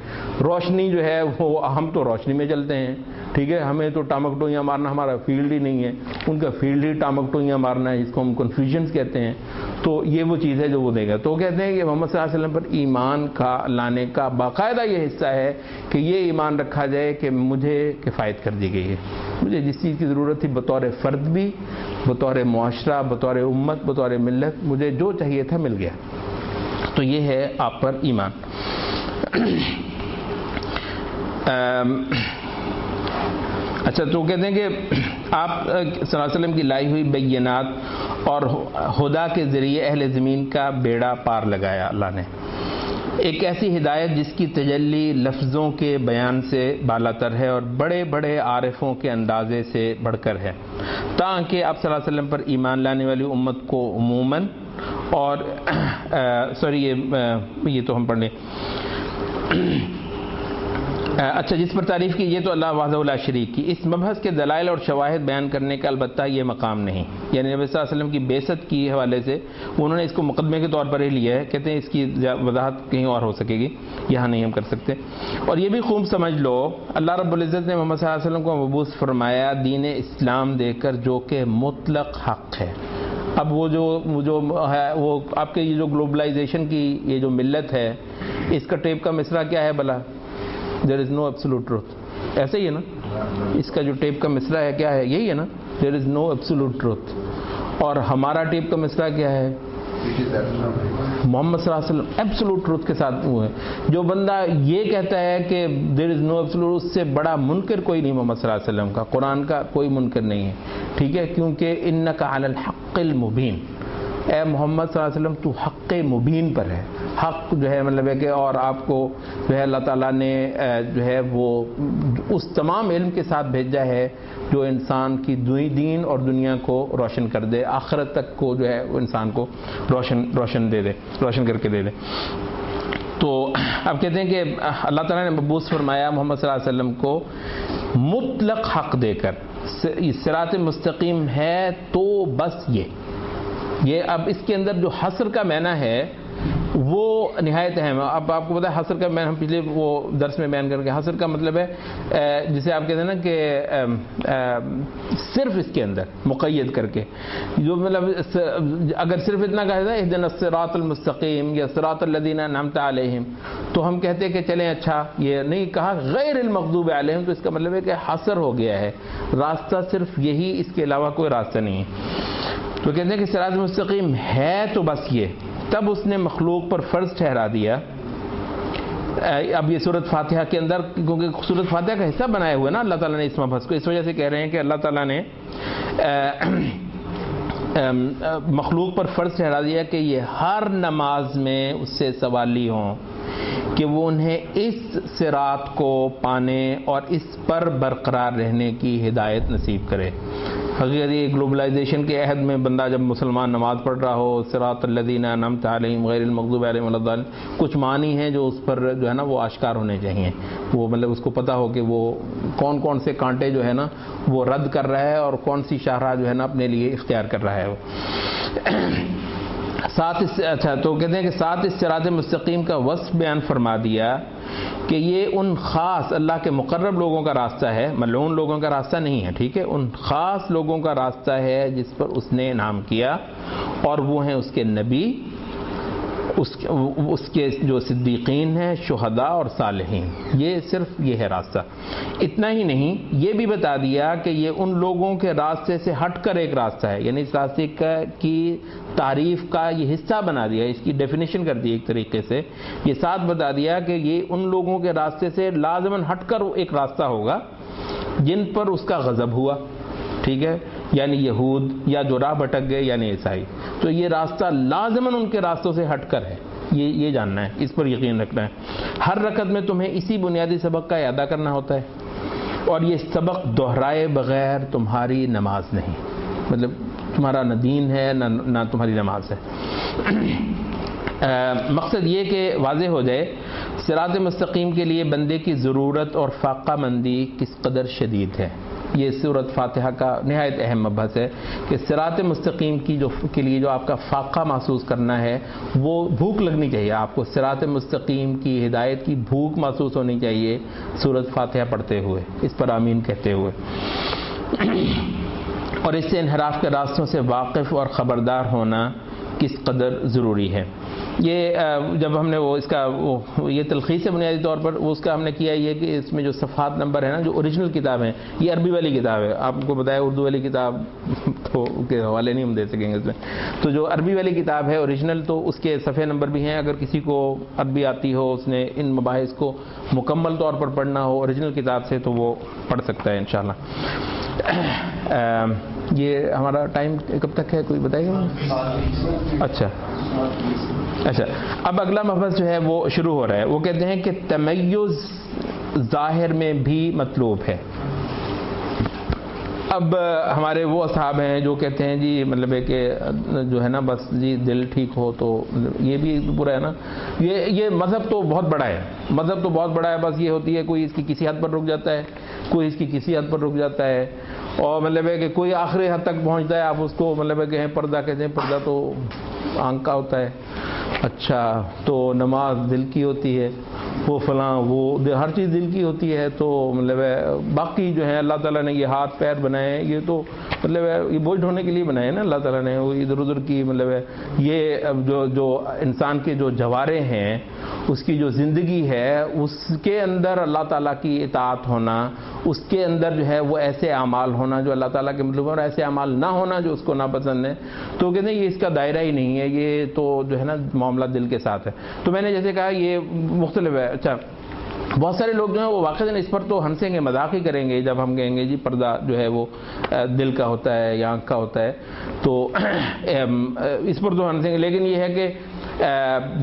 روشنی جو ہے وہ ہم تو روشنی میں چلتے ہیں، ٹھیک ہے، ہمیں تو ٹامک ٹوئیاں مارنا ہمارا فیلڈ ہی نہیں ہے، ان کا فیلڈ ہی ٹامک ٹوئیاں مارنا ہے، جس کو ہم کنفیوژنز کہتے ہیں، تو یہ وہ چیز ہے جو وہ دے گا۔ تو کہتے ہیں کہ محمد صلی اللہ علیہ وسلم پر ایمان کا لانے کا باقاعدہ یہ حصہ ہے کہ یہ ایمان رکھا جائے کہ مجھے کفایت کر دی گئی ہے، مجھے جس چیز کی ضرورت تھی بطور فرد بھی، بطور معاشرہ، بطور امت، بطور ملت، مجھے جو چاہیے تھا مل گیا، تو یہ ہے آپ پر ایمان۔ اچھا، تو کہتے ہیں کہ آپ صلی اللہ علیہ وسلم کی لائی ہوئی بینات اور ہدا کے ذریعے اہل زمین کا بیڑا پار لگایا اللہ نے، ایک ایسی ہدایت جس کی تجلی لفظوں کے بیان سے بالا تر ہے اور بڑے بڑے عارفوں کے اندازے سے بڑھ کر ہے، تاکہ آپ صلی اللہ علیہ وسلم پر ایمان لانے والی امت کو عموماً اور یہ تو ہم پڑھ لیں، اچھا، جس پر تعریف کی یہ تو اللہ وحدہ لا شریک کی، اس مبحث کے دلائل اور شواہد بیان کرنے کا البتہ یہ مقام نہیں، یعنی نبی صلی اللہ علیہ وسلم کی بعثت کی حوالے سے انہوں نے اس کو مقدمے کے طور پر ہی لیا ہے، کہتے ہیں اس کی وضاحت کہیں اور ہو سکے گی، یہاں نہیں ہم کر سکتے۔ اور یہ بھی خوب سمجھ لو، اللہ رب العزت نے محمد صلی اللہ علیہ وسلم کو مبعوث فرمایا دین اسلام دے کر جو کہ مطلق حق ہے۔ اب وہ جو ہے وہ آپ کے یہ جو گلوبلائزیشن کی یہ جو ملت ہے، اس کا ٹیپ کا مصرع کیا ہے بھلا؟ دیر از نو ایبسولوٹ ٹروتھ، ایسے ہی ہے نا؟ اس کا جو ٹیپ کا مصرع ہے کیا ہے؟ یہی ہے نا، دیر از نو ایبسولوٹ ٹروتھ۔ اور ہمارا ٹیپ کا مصرع کیا ہے؟ محمد صلی اللہ علیہ وسلم ایبسولوٹ ٹروتھ کے ساتھ وہ ہے۔ جو بندہ یہ کہتا ہے کہ دیر از نو ایبسولوٹ، اس سے بڑا منکر کوئی نہیں محمد صلی اللہ علیہ وسلم کا، قرآن کا کوئی منکر نہیں ہے، ٹھیک ہے؟ کیونکہ انک علی الحق المبین، اے محمد صلی اللہ علیہ وسلم تو حق مبین پر ہے۔ حق جو ہے مطلب ہے کہ اور آپ کو جو ہے اللہ تعالیٰ نے جو ہے وہ اس تمام علم کے ساتھ بھیجا ہے جو انسان کی دین اور دنیا کو روشن کر دے، آخرت تک کو جو ہے وہ انسان کو روشن کر کے دے دے۔ تو اب کہتے ہیں کہ اللہ تعالیٰ نے مبعوث فرمایا محمد صلی اللہ علیہ وسلم کو مطلق حق دے کر، صراط مستقیم ہے تو بس یہ اب اس کے اندر جو حصر کا معنی ہے وہ نہایت اہم ہے۔ اب آپ کو پتا ہے حصر کا معنی ہم پچھلے وہ درس میں بیان کر کے، حصر کا مطلب ہے جسے آپ کہتے ہیں نا کہ صرف اس کے اندر مقید کر کے، جو مطلب اگر صرف اتنا کہا جائے اہدنا الصراط المستقیم یا صراط الذین انعمت علیہم تو ہم کہتے ہیں کہ چلیں اچھا، یہ نہیں کہا غیر المغضوب علیہم تو اس کا مطلب ہے کہ حصر ہو گیا ہے، راستہ صرف یہی، اس کے علاوہ کوئی راستہ نہیں ہے۔ تو کہتے ہیں کہ صراط مستقیم ہے تو بس یہ، تب اس نے مخلوق پر فرض ٹھہرا دیا۔ اب یہ سورۃ فاتحہ کے اندر، کیونکہ سورۃ فاتحہ کا حصہ بنایا ہوا ہے نا اللہ تعالیٰ نے اس مبحث کو، اس وجہ سے کہہ رہے ہیں کہ اللہ تعالیٰ نے مخلوق پر فرض ٹھہرا دیا کہ یہ ہر نماز میں اس سے سوالی ہوں کہ وہ انہیں اس صراط کو پانے اور اس پر برقرار رہنے کی ہدایت نصیب کرے۔ حقیقت یہ گلوبلائزیشن کے عہد میں بندہ جب مسلمان نماز پڑھ رہا ہو، صراط الذین انعمت علیہم غیر المغضوب علیہم ولا الضالین، کچھ معنی ہیں جو اس پر جو ہے نا وہ آشکار ہونے چاہیے، وہ مطلب اس کو پتہ ہو کہ وہ کون کون سے کانٹے جو ہے نا وہ رد کر رہا ہے اور کون سی شاہراہ جو ہے نا اپنے لیے اختیار کر رہا ہے وہ۔ اچھا تو کہتے ہیں کہ ساتھ اس صراط مستقیم کا وصف بیان فرما دیا کہ یہ ان خاص اللہ کے مقرب لوگوں کا راستہ ہے، ملعون لوگوں کا راستہ نہیں ہے، ٹھیک ہے؟ ان خاص لوگوں کا راستہ ہے جس پر اس نے انعام کیا، اور وہ ہیں اس کے نبی، اس کے جو صدیقین ہیں، شہداء اور صالحین، یہ صرف یہ ہے راستہ۔ اتنا ہی نہیں، یہ بھی بتا دیا کہ یہ ان لوگوں کے راستے سے ہٹ کر ایک راستہ ہے، یعنی اس راستے کی تعریف کا یہ حصہ بنا دیا، اس کی ڈیفینیشن کر دی ایک طریقے سے، یہ ساتھ بتا دیا کہ یہ ان لوگوں کے راستے سے لازماً ہٹ کر ایک راستہ ہوگا جن پر اس کا غضب ہوا، ٹھیک ہے؟ یعنی یہود، یا جو راہ بھٹک گئے یعنی عیسائی، تو یہ راستہ لازماً ان کے راستوں سے ہٹ کر ہے، یہ جاننا ہے، اس پر یقین رکھنا ہے۔ ہر رکعت میں تمہیں اسی بنیادی سبق کا اعادہ کرنا ہوتا ہے، اور یہ سبق دہرائے بغیر تمہاری نماز نہیں، مطلب تمہارا نہ دین ہے نہ تمہاری نماز ہے۔ مقصد یہ کہ واضح ہو جائے صراط مستقیم کے لیے بندے کی ضرورت اور فاقہ مندی کس قدر شدید ہے۔ یہ سورۃ فاتحہ کا نہایت اہم مبحث ہے کہ صراط مستقیم کے لیے جو آپ کا فاقہ محسوس کرنا ہے، وہ بھوک لگنی چاہیے آپ کو، صراط مستقیم کی ہدایت کی بھوک محسوس ہونی چاہیے سورۃ فاتحہ پڑھتے ہوئے، اس پر آمین کہتے ہوئے، اور اس سے انحراف کے راستوں سے واقف اور خبردار ہونا کس قدر ضروری ہے۔ یہ جب ہم نے وہ اس کا یہ تلخیص ہے بنیادی طور پر اس کا ہم نے کیا یہ کہ اس میں جو صفحات نمبر ہے نا، جو اوریجنل کتاب ہے، یہ عربی والی کتاب ہے، آپ کو بتایا اردو والی کتاب تو کے حوالے نہیں ہم دے سکیں گے اس میں، تو جو عربی والی کتاب ہے اوریجنل، تو اس کے صفحے نمبر بھی ہیں، اگر کسی کو عربی آتی ہو، اس نے ان مباحث کو مکمل طور پر پڑھنا ہو اوریجنل کتاب سے، تو وہ پڑھ سکتا ہے انشاءاللہ۔ یہ ہمارا ٹائم کب تک ہے کوئی بتائے گا؟ اچھا، اب اگلا مبحث جو ہے وہ شروع ہو رہا ہے، وہ کہتے ہیں کہ تمیز ظاہر میں بھی مطلوب ہے۔ اب ہمارے وہ اصحاب ہیں جو کہتے ہیں جی مطلب ہے کہ جو ہے نا بس جی دل ٹھیک ہو تو یہ بھی برا ہے نا. یہ مذہب تو بہت بڑا ہے, مذہب تو بہت بڑا ہے. بس یہ ہوتی ہے کوئی اس کی کسی حد پر رک جاتا ہے, کوئی اس کی کسی حد پر رک جاتا ہے, اور مطلب ہے کہ کوئی آخری حد تک پہنچتا ہے. آپ اس کو مطلب ہے کہ پردہ کہتے ہیں, پردہ تو آنکھ کا ہوتا ہے. اچھا تو نماز دل کی ہوتی ہے, وہ فلاں وہ ہر چیز دل کی ہوتی ہے. تو مطلب ہے باقی جو ہے اللہ تعالیٰ نے یہ ہاتھ پیر بنائے ہیں, یہ تو مطلب ہے یہ بوجھ ڈھونے کے لیے بنائے ہیں نا اللہ تعالیٰ نے. وہ ادھر ادھر کی مطلب ہے یہ جو انسان کے جو جوارے ہیں, اس کی جو زندگی ہے, اس کے اندر اللہ تعالیٰ کی اطاعت ہونا, اس کے اندر جو ہے وہ ایسے اعمال ہونا جو اللہ تعالیٰ کے مطلب ہے, اور ایسے اعمال نہ ہونا جو اس کو ناپسند ہے. تو کہتے ہیں یہ اس کا دائرہ ہی نہیں ہے, یہ تو جو ہے نا معاملہ دل کے ساتھ ہے. تو میں نے جیسے کہا یہ مختلف ہے. اچھا بہت سارے لوگ جو ہیں وہ واقعی اس پر تو ہنسیں گے, مذاق ہی کریں گے جب ہم کہیں گے جی پردہ جو ہے وہ دل کا ہوتا ہے یا آنکھ کا ہوتا ہے, تو اس پر تو ہنسیں گے. لیکن یہ ہے کہ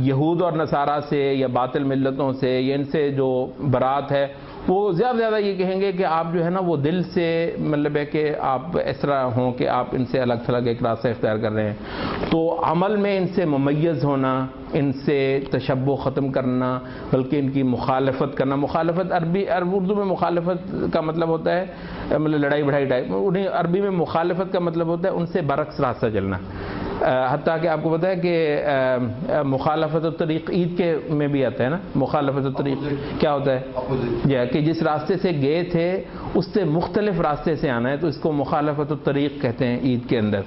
یہود اور نصارہ سے یا باطل ملتوں سے یا ان سے جو برات ہے, وہ زیادہ زیادہ یہ کہیں گے کہ آپ جو ہے نا وہ دل سے مطلب ہے کہ آپ اس طرح ہوں کہ آپ ان سے الگ تھلگ ایک راستہ اختیار کر رہے ہیں. تو عمل میں ان سے ممیز ہونا, ان سے تشبہ ختم کرنا, بلکہ ان کی مخالفت کرنا. مخالفت اردو میں مخالفت کا مطلب ہوتا ہے مطلب لڑائی بڑھائی ٹائپ, انہیں عربی میں مخالفت کا مطلب ہوتا ہے ان سے برعکس راستہ چلنا. حتیٰ کہ آپ کو پتہ ہے کہ مخالفت الطریق عید کے میں بھی آتا ہے نا. مخالفت الطریق کیا ہوتا ہے؟ کہ جس راستے سے گئے تھے اس سے مختلف راستے سے آنا ہے, تو اس کو مخالفت الطریق کہتے ہیں عید کے اندر.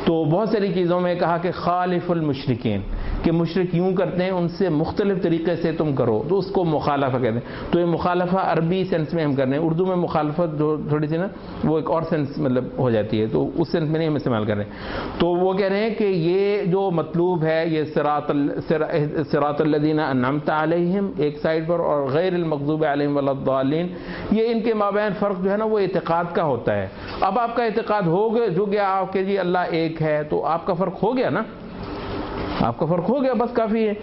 تو بہت ساری چیزوں میں کہا کہ خالف المشرکین, کہ مشرک یوں کرتے ہیں ان سے مختلف طریقے سے تم کرو, تو اس کو مخالفہ کہتے ہیں. تو یہ مخالفہ عربی سینس میں ہم کر رہے ہیں. اردو میں مخالفت جو تھوڑی سی نا وہ ایک اور سینس مطلب ہو جاتی ہے, تو اس سینس میں نہیں ہم استعمال کر رہے ہیں. تو وہ کہہ رہے ہیں کہ یہ جو مطلوب ہے یہ صراط الذین انعمت علیہم ایک سائڈ پر, اور غیر المغضوب علیہم ولا الضالین, یہ ان کے مابین فرق جو ہے نا وہ اعتقاد کا ہوتا ہے. اب آپ کا اعتقاد ہو گیا آپ کہ جی اللہ ایک ہے, تو آپ کا فرق ہو گیا نا, آپ کا فرق ہو گیا, بس کافی ہے.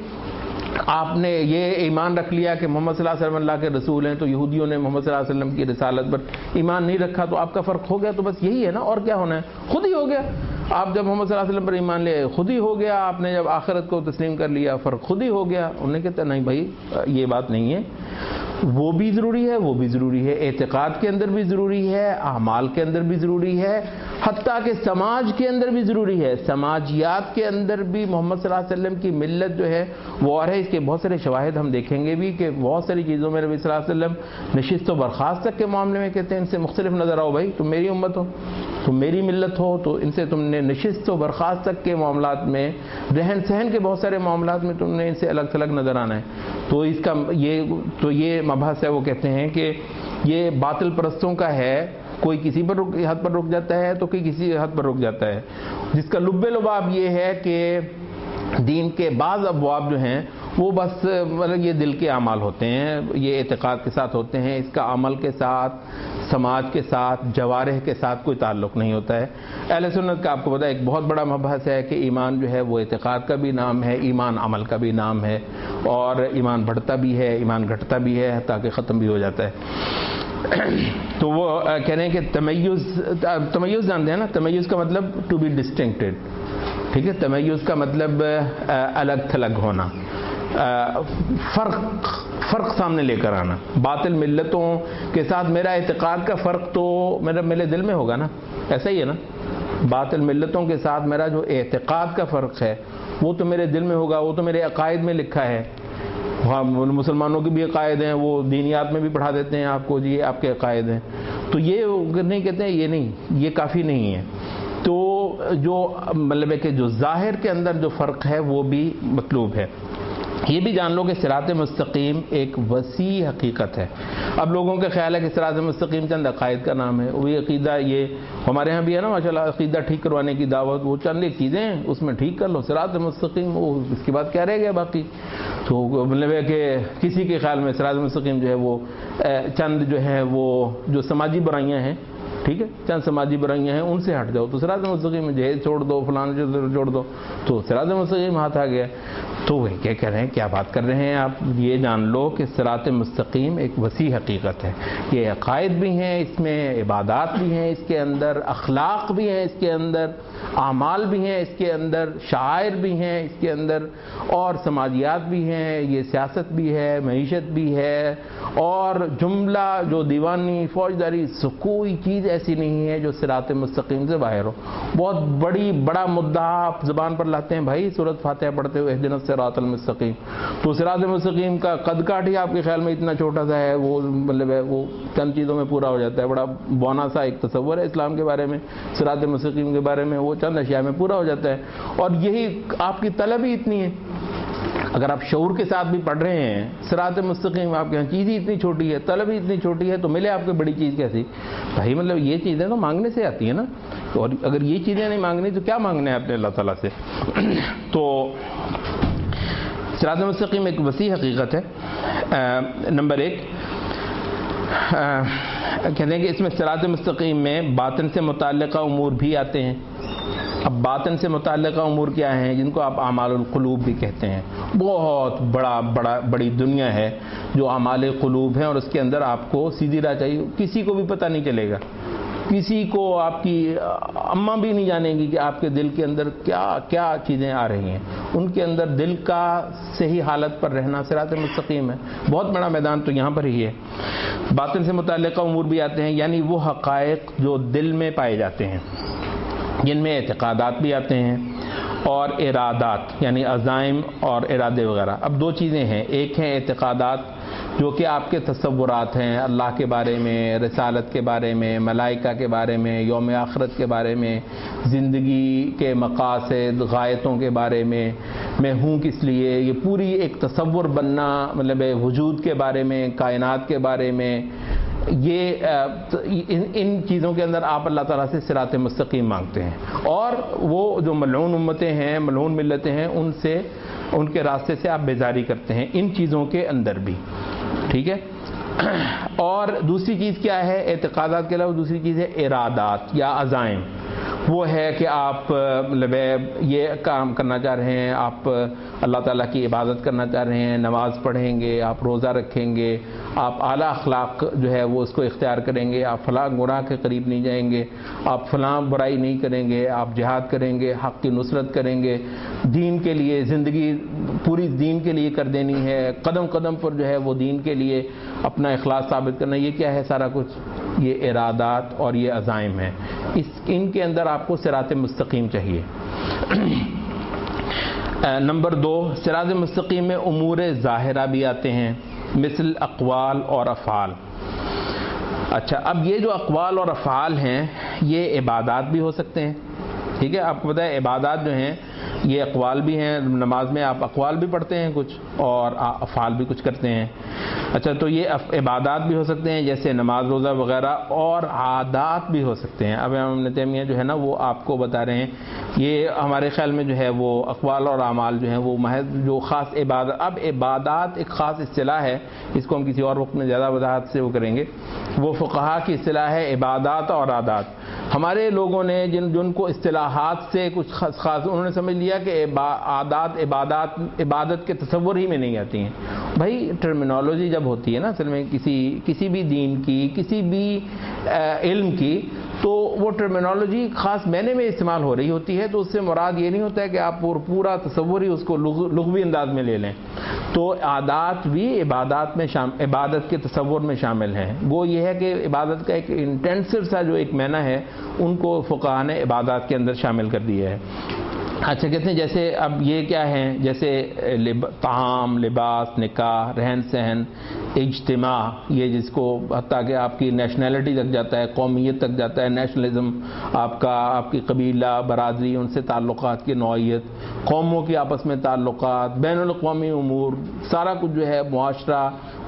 آپ نے یہ ایمان رکھ لیا کہ محمد صلی اللہ علیہ وسلم اللہ کے رسول ہیں, تو یہودیوں نے محمد صلی اللہ علیہ وسلم کی رسالت پر ایمان نہیں رکھا, تو آپ کا فرق ہو گیا. تو بس یہی ہے نا, اور کیا ہونا ہے, خود ہی ہو گیا. آپ جب محمد صلی اللہ علیہ وسلم پر ایمان لے خود ہی ہو گیا, آپ نے جب آخرت کو تسلیم کر لیا فرق خود ہی ہو گیا. انہوں نے کہتا نہیں بھائی یہ بات نہیں ہے, وہ بھی ضروری ہے, وہ بھی ضروری ہے, اعتقاد کے اندر بھی ضروری ہے, اعمال کے اندر بھی ضروری ہے, حتیٰ کہ سماج کے اندر بھی ضروری ہے. سماجیات کے اندر بھی محمد صلی اللہ علیہ وسلم کی ملت جو ہے وہ اور ہے. اس کے بہت سارے شواہد ہم دیکھیں گے بھی کہ بہت ساری چیزوں میں نبی صلی اللہ علیہ وسلم نشست و برخاست تک کے معاملے میں کہتے ہیں ان سے مختلف نظر آؤ بھائی, تم میری امت ہو, تم میری ملت ہو, تو ان سے تم نے نشست و برخاست تک کے معاملات میں, رہن سہن کے بہت سارے معاملات میں تم نے ان سے الگ تھلگ نظر آنا ہے. تو اس کا یہ مبحث ہے. وہ کہتے ہیں کہ یہ باطل پرستوں کا ہے, کوئی کسی پر حد پر رک جاتا ہے تو کوئی کسی حد پر رک جاتا ہے, جس کا لب لباب یہ ہے کہ دین کے بعض ابواب جو ہیں وہ بس مطلب یہ دل کے اعمال ہوتے ہیں, یہ اعتقاد کے ساتھ ہوتے ہیں, اس کا عمل کے ساتھ, سماج کے ساتھ, جوارح کے ساتھ کوئی تعلق نہیں ہوتا ہے. اہل سنت کا آپ کو پتہ ہے ایک بہت بڑا مبحث ہے کہ ایمان جو ہے وہ اعتقاد کا بھی نام ہے, ایمان عمل کا بھی نام ہے, اور ایمان بڑھتا بھی ہے, ایمان گھٹتا بھی ہے, تاکہ ختم بھی ہو جاتا ہے. تو وہ کہہ رہے ہیں کہ تمیز جانتے ہیں نا, تمیز کا مطلب ٹو بی ڈسٹنکٹڈ, ٹھیک ہے, تمیز کا مطلب الگ تھلگ ہونا, فرق سامنے لے کر آنا. باطل ملتوں کے ساتھ میرا اعتقاد کا فرق تو میرے دل میں ہوگا نا, ایسا ہی ہے نا. باطل ملتوں کے ساتھ میرا جو اعتقاد کا فرق ہے وہ تو میرے دل میں ہوگا, وہ تو میرے عقائد میں لکھا ہے. ہاں مسلمانوں کے بھی عقائد ہیں, وہ دینیات میں بھی پڑھا دیتے ہیں آپ کو جی یہ آپ کے عقائد ہیں, تو یہ نہیں کہتے ہیں یہ نہیں, یہ کافی نہیں ہے. تو جو مطلب ہے کہ جو ظاہر کے اندر جو فرق ہے وہ بھی مطلوب ہے. یہ بھی جان لو کہ صراط مستقیم ایک وسیع حقیقت ہے. اب لوگوں کا خیال ہے کہ صراط مستقیم چند عقائد کا نام ہے, وہی عقیدہ یہ ہمارے ہاں بھی ہے نا ماشاءاللہ, عقیدہ ٹھیک کروانے کی دعوت, وہ چند ایک چیزیں ہیں اس میں ٹھیک کر لو, صراط مستقیم وہ اس کے بعد کیا رہ گیا باقی. تو مطلب ہے کہ کسی کے خیال میں صراط مستقیم جو ہے وہ چند جو ہے وہ جو سماجی برائیاں ہیں, ٹھیک ہے, چند سماجی برائیاں ہیں ان سے ہٹ جاؤ تو صراط مستقیم میں جہیز چھوڑ دو, فلاں چھوڑ دو, تو صراط مستقیم ہاتھ آ گیا. تو وہ کیا کہہ رہے ہیں، کیا بات کر رہے ہیں آپ؟ یہ جان لو کہ صراط مستقیم ایک وسیع حقیقت ہے، یہ عقائد بھی ہیں اس میں، عبادات بھی ہیں اس کے اندر، اخلاق بھی ہیں اس کے اندر، اعمال بھی ہیں اس کے اندر، شعائر بھی ہیں اس کے اندر، اور سماجیات بھی ہیں، یہ سیاست بھی ہے، معیشت بھی ہے، اور جملہ جو دیوانی فوجداری، کوئی چیز ایسی نہیں ہے جو صراط مستقیم سے باہر ہو۔ بہت بڑا مدعا آپ زبان پر لاتے ہیں، بھائی سورۃ فاتحہ پڑھتے ہوئے اہدنا الصراط المستقیم، تو صراط مستقیم کا قد کاٹ ہی آپ کے خیال میں اتنا چھوٹا سا ہے، وہ مطلب ہے وہ چند چیزوں میں پورا ہو جاتا ہے، بڑا بونا سا ایک تصور ہے اسلام کے بارے میں، صراط مستقیم کے بارے میں، وہ چند اشیاء میں پورا ہو جاتا ہے، اور یہی آپ کی طلب ہی اتنی ہے۔ اگر آپ شعور کے ساتھ بھی پڑھ رہے ہیں صراط مستقیم، آپ کے یہاں چیز ہی اتنی چھوٹی ہے، طلب ہی اتنی چھوٹی ہے، تو ملے آپ کو بڑی چیز کیسی؟ بھائی مطلب یہ چیزیں تو مانگنے سے آتی ہیں نا، اور اگر یہ چیزیں نہیں مانگنی تو کیا مانگنا ہے اپنے اللہ تعالیٰ سے؟ تو صراط مستقیم ایک وسیع حقیقت ہے۔ نمبر ایک، کہتے ہیں کہ اس میں صراط مستقیم میں باطن سے متعلقہ امور بھی آتے ہیں۔ اب باطن سے متعلقہ امور کیا ہیں؟ جن کو آپ اعمال القلوب بھی کہتے ہیں۔ بہت بڑی دنیا ہے جو اعمال قلوب ہیں، اور اس کے اندر آپ کو سیدھی راہ چاہیے، کسی کو بھی پتہ نہیں چلے گا، کسی کو آپ کی اماں بھی نہیں جانیں گی کہ آپ کے دل کے اندر کیا کیا چیزیں آ رہی ہیں۔ ان کے اندر دل کا صحیح حالت پر رہنا صراط مستقیم ہے۔ بہت بڑا میدان تو یہاں پر ہی ہے۔ باطن سے متعلقہ امور بھی آتے ہیں، یعنی وہ حقائق جو دل میں پائے جاتے ہیں، جن میں اعتقادات بھی آتے ہیں، اور ارادات یعنی عزائم اور ارادے وغیرہ۔ اب دو چیزیں ہیں، ایک ہیں اعتقادات جو کہ آپ کے تصورات ہیں اللہ کے بارے میں، رسالت کے بارے میں، ملائکہ کے بارے میں، یوم آخرت کے بارے میں، زندگی کے مقاصد، غایتوں کے بارے میں ہوں کس لیے، یہ پوری ایک تصور بننا، مطلب وجود کے بارے میں، کائنات کے بارے میں، یہ ان چیزوں کے اندر آپ اللہ تعالیٰ سے صراط مستقیم مانگتے ہیں، اور وہ جو ملعون امتیں ہیں، ملعون ملتیں ہیں، ان کے راستے سے آپ بیزاری کرتے ہیں ان چیزوں کے اندر بھی، ٹھیک ہے۔ اور دوسری چیز کیا ہے؟ اعتقادات کے علاوہ دوسری چیز ہے ارادات یا عزائم۔ وہ ہے کہ آپ مطلب یہ کام کرنا چاہ رہے ہیں، آپ اللہ تعالیٰ کی عبادت کرنا چاہ رہے ہیں، نماز پڑھیں گے، آپ روزہ رکھیں گے، آپ اعلیٰ اخلاق جو ہے وہ اس کو اختیار کریں گے، آپ فلاں گناہ کے قریب نہیں جائیں گے، آپ فلاں برائی نہیں کریں گے، آپ جہاد کریں گے، حق کی نصرت کریں گے، دین کے لیے زندگی پوری دین کے لیے کر دینی ہے، قدم قدم پر جو ہے وہ دین کے لیے اپنا اخلاص ثابت کرنا۔ یہ کیا ہے سارا کچھ؟ یہ ارادات اور یہ عزائم ہے۔ ان کے اندر آپ کو صراط مستقیم چاہیے۔ نمبر دو، صراط مستقیم میں امور ظاہرہ بھی آتے ہیں، مثل اقوال اور افعال۔ اچھا، اب یہ جو اقوال اور افعال ہیں یہ عبادات بھی ہو سکتے ہیں، ٹھیک ہے۔ آپ کو پتہ ہے عبادات جو ہیں یہ اقوال بھی ہیں، نماز میں آپ اقوال بھی پڑھتے ہیں کچھ اور افعال بھی کچھ کرتے ہیں۔ اچھا، تو یہ عبادات بھی ہو سکتے ہیں جیسے نماز روزہ وغیرہ، اور عادات بھی ہو سکتے ہیں۔ اب امام ابن تیمیہ جو ہے نا وہ آپ کو بتا رہے ہیں، یہ ہمارے خیال میں جو ہے وہ اقوال اور اعمال جو ہیں وہ محض جو خاص عبادت، اب عبادات ایک خاص اصطلاح ہے، اس کو ہم کسی اور وقت میں زیادہ وضاحت سے وہ کریں گے۔ وہ فقہا کی اصطلاح ہے عبادات اور عادات۔ ہمارے لوگوں نے جن کو اصطلاحات سے کچھ خاص انہوں نے سمجھ لیا کہ عادات عبادت کے تصور ہی میں نہیں آتی ہیں۔ بھائی ٹرمینالوجی جب ہوتی ہے نا اصل میں کسی بھی دین کی، کسی بھی علم کی، تو وہ ٹرمینالوجی خاص معنی میں استعمال ہو رہی ہوتی ہے، تو اس سے مراد یہ نہیں ہوتا ہے کہ آپ پورا تصور ہی اس کو لغوی انداز میں لے لیں۔ تو عادات بھی عبادت کے تصور میں شامل ہیں۔ وہ یہ ہے کہ عبادت کا ایک انٹینسو سا جو ایک معنی ہے ان کو فقہا نے عبادات کے اندر شامل کر دیا ہے۔ اچھا، کہتے ہیں جیسے اب یہ کیا ہیں، جیسے طعام، لباس، نکاح، رہن سہن، اجتماع، یہ جس کو حتیٰ کہ آپ کی نیشنلٹی تک جاتا ہے، قومیت تک جاتا ہے، نیشنلزم، آپ کی قبیلہ برادری، ان سے تعلقات کی نوعیت، قوموں کی آپس میں تعلقات، بین الاقوامی امور، سارا کچھ جو ہے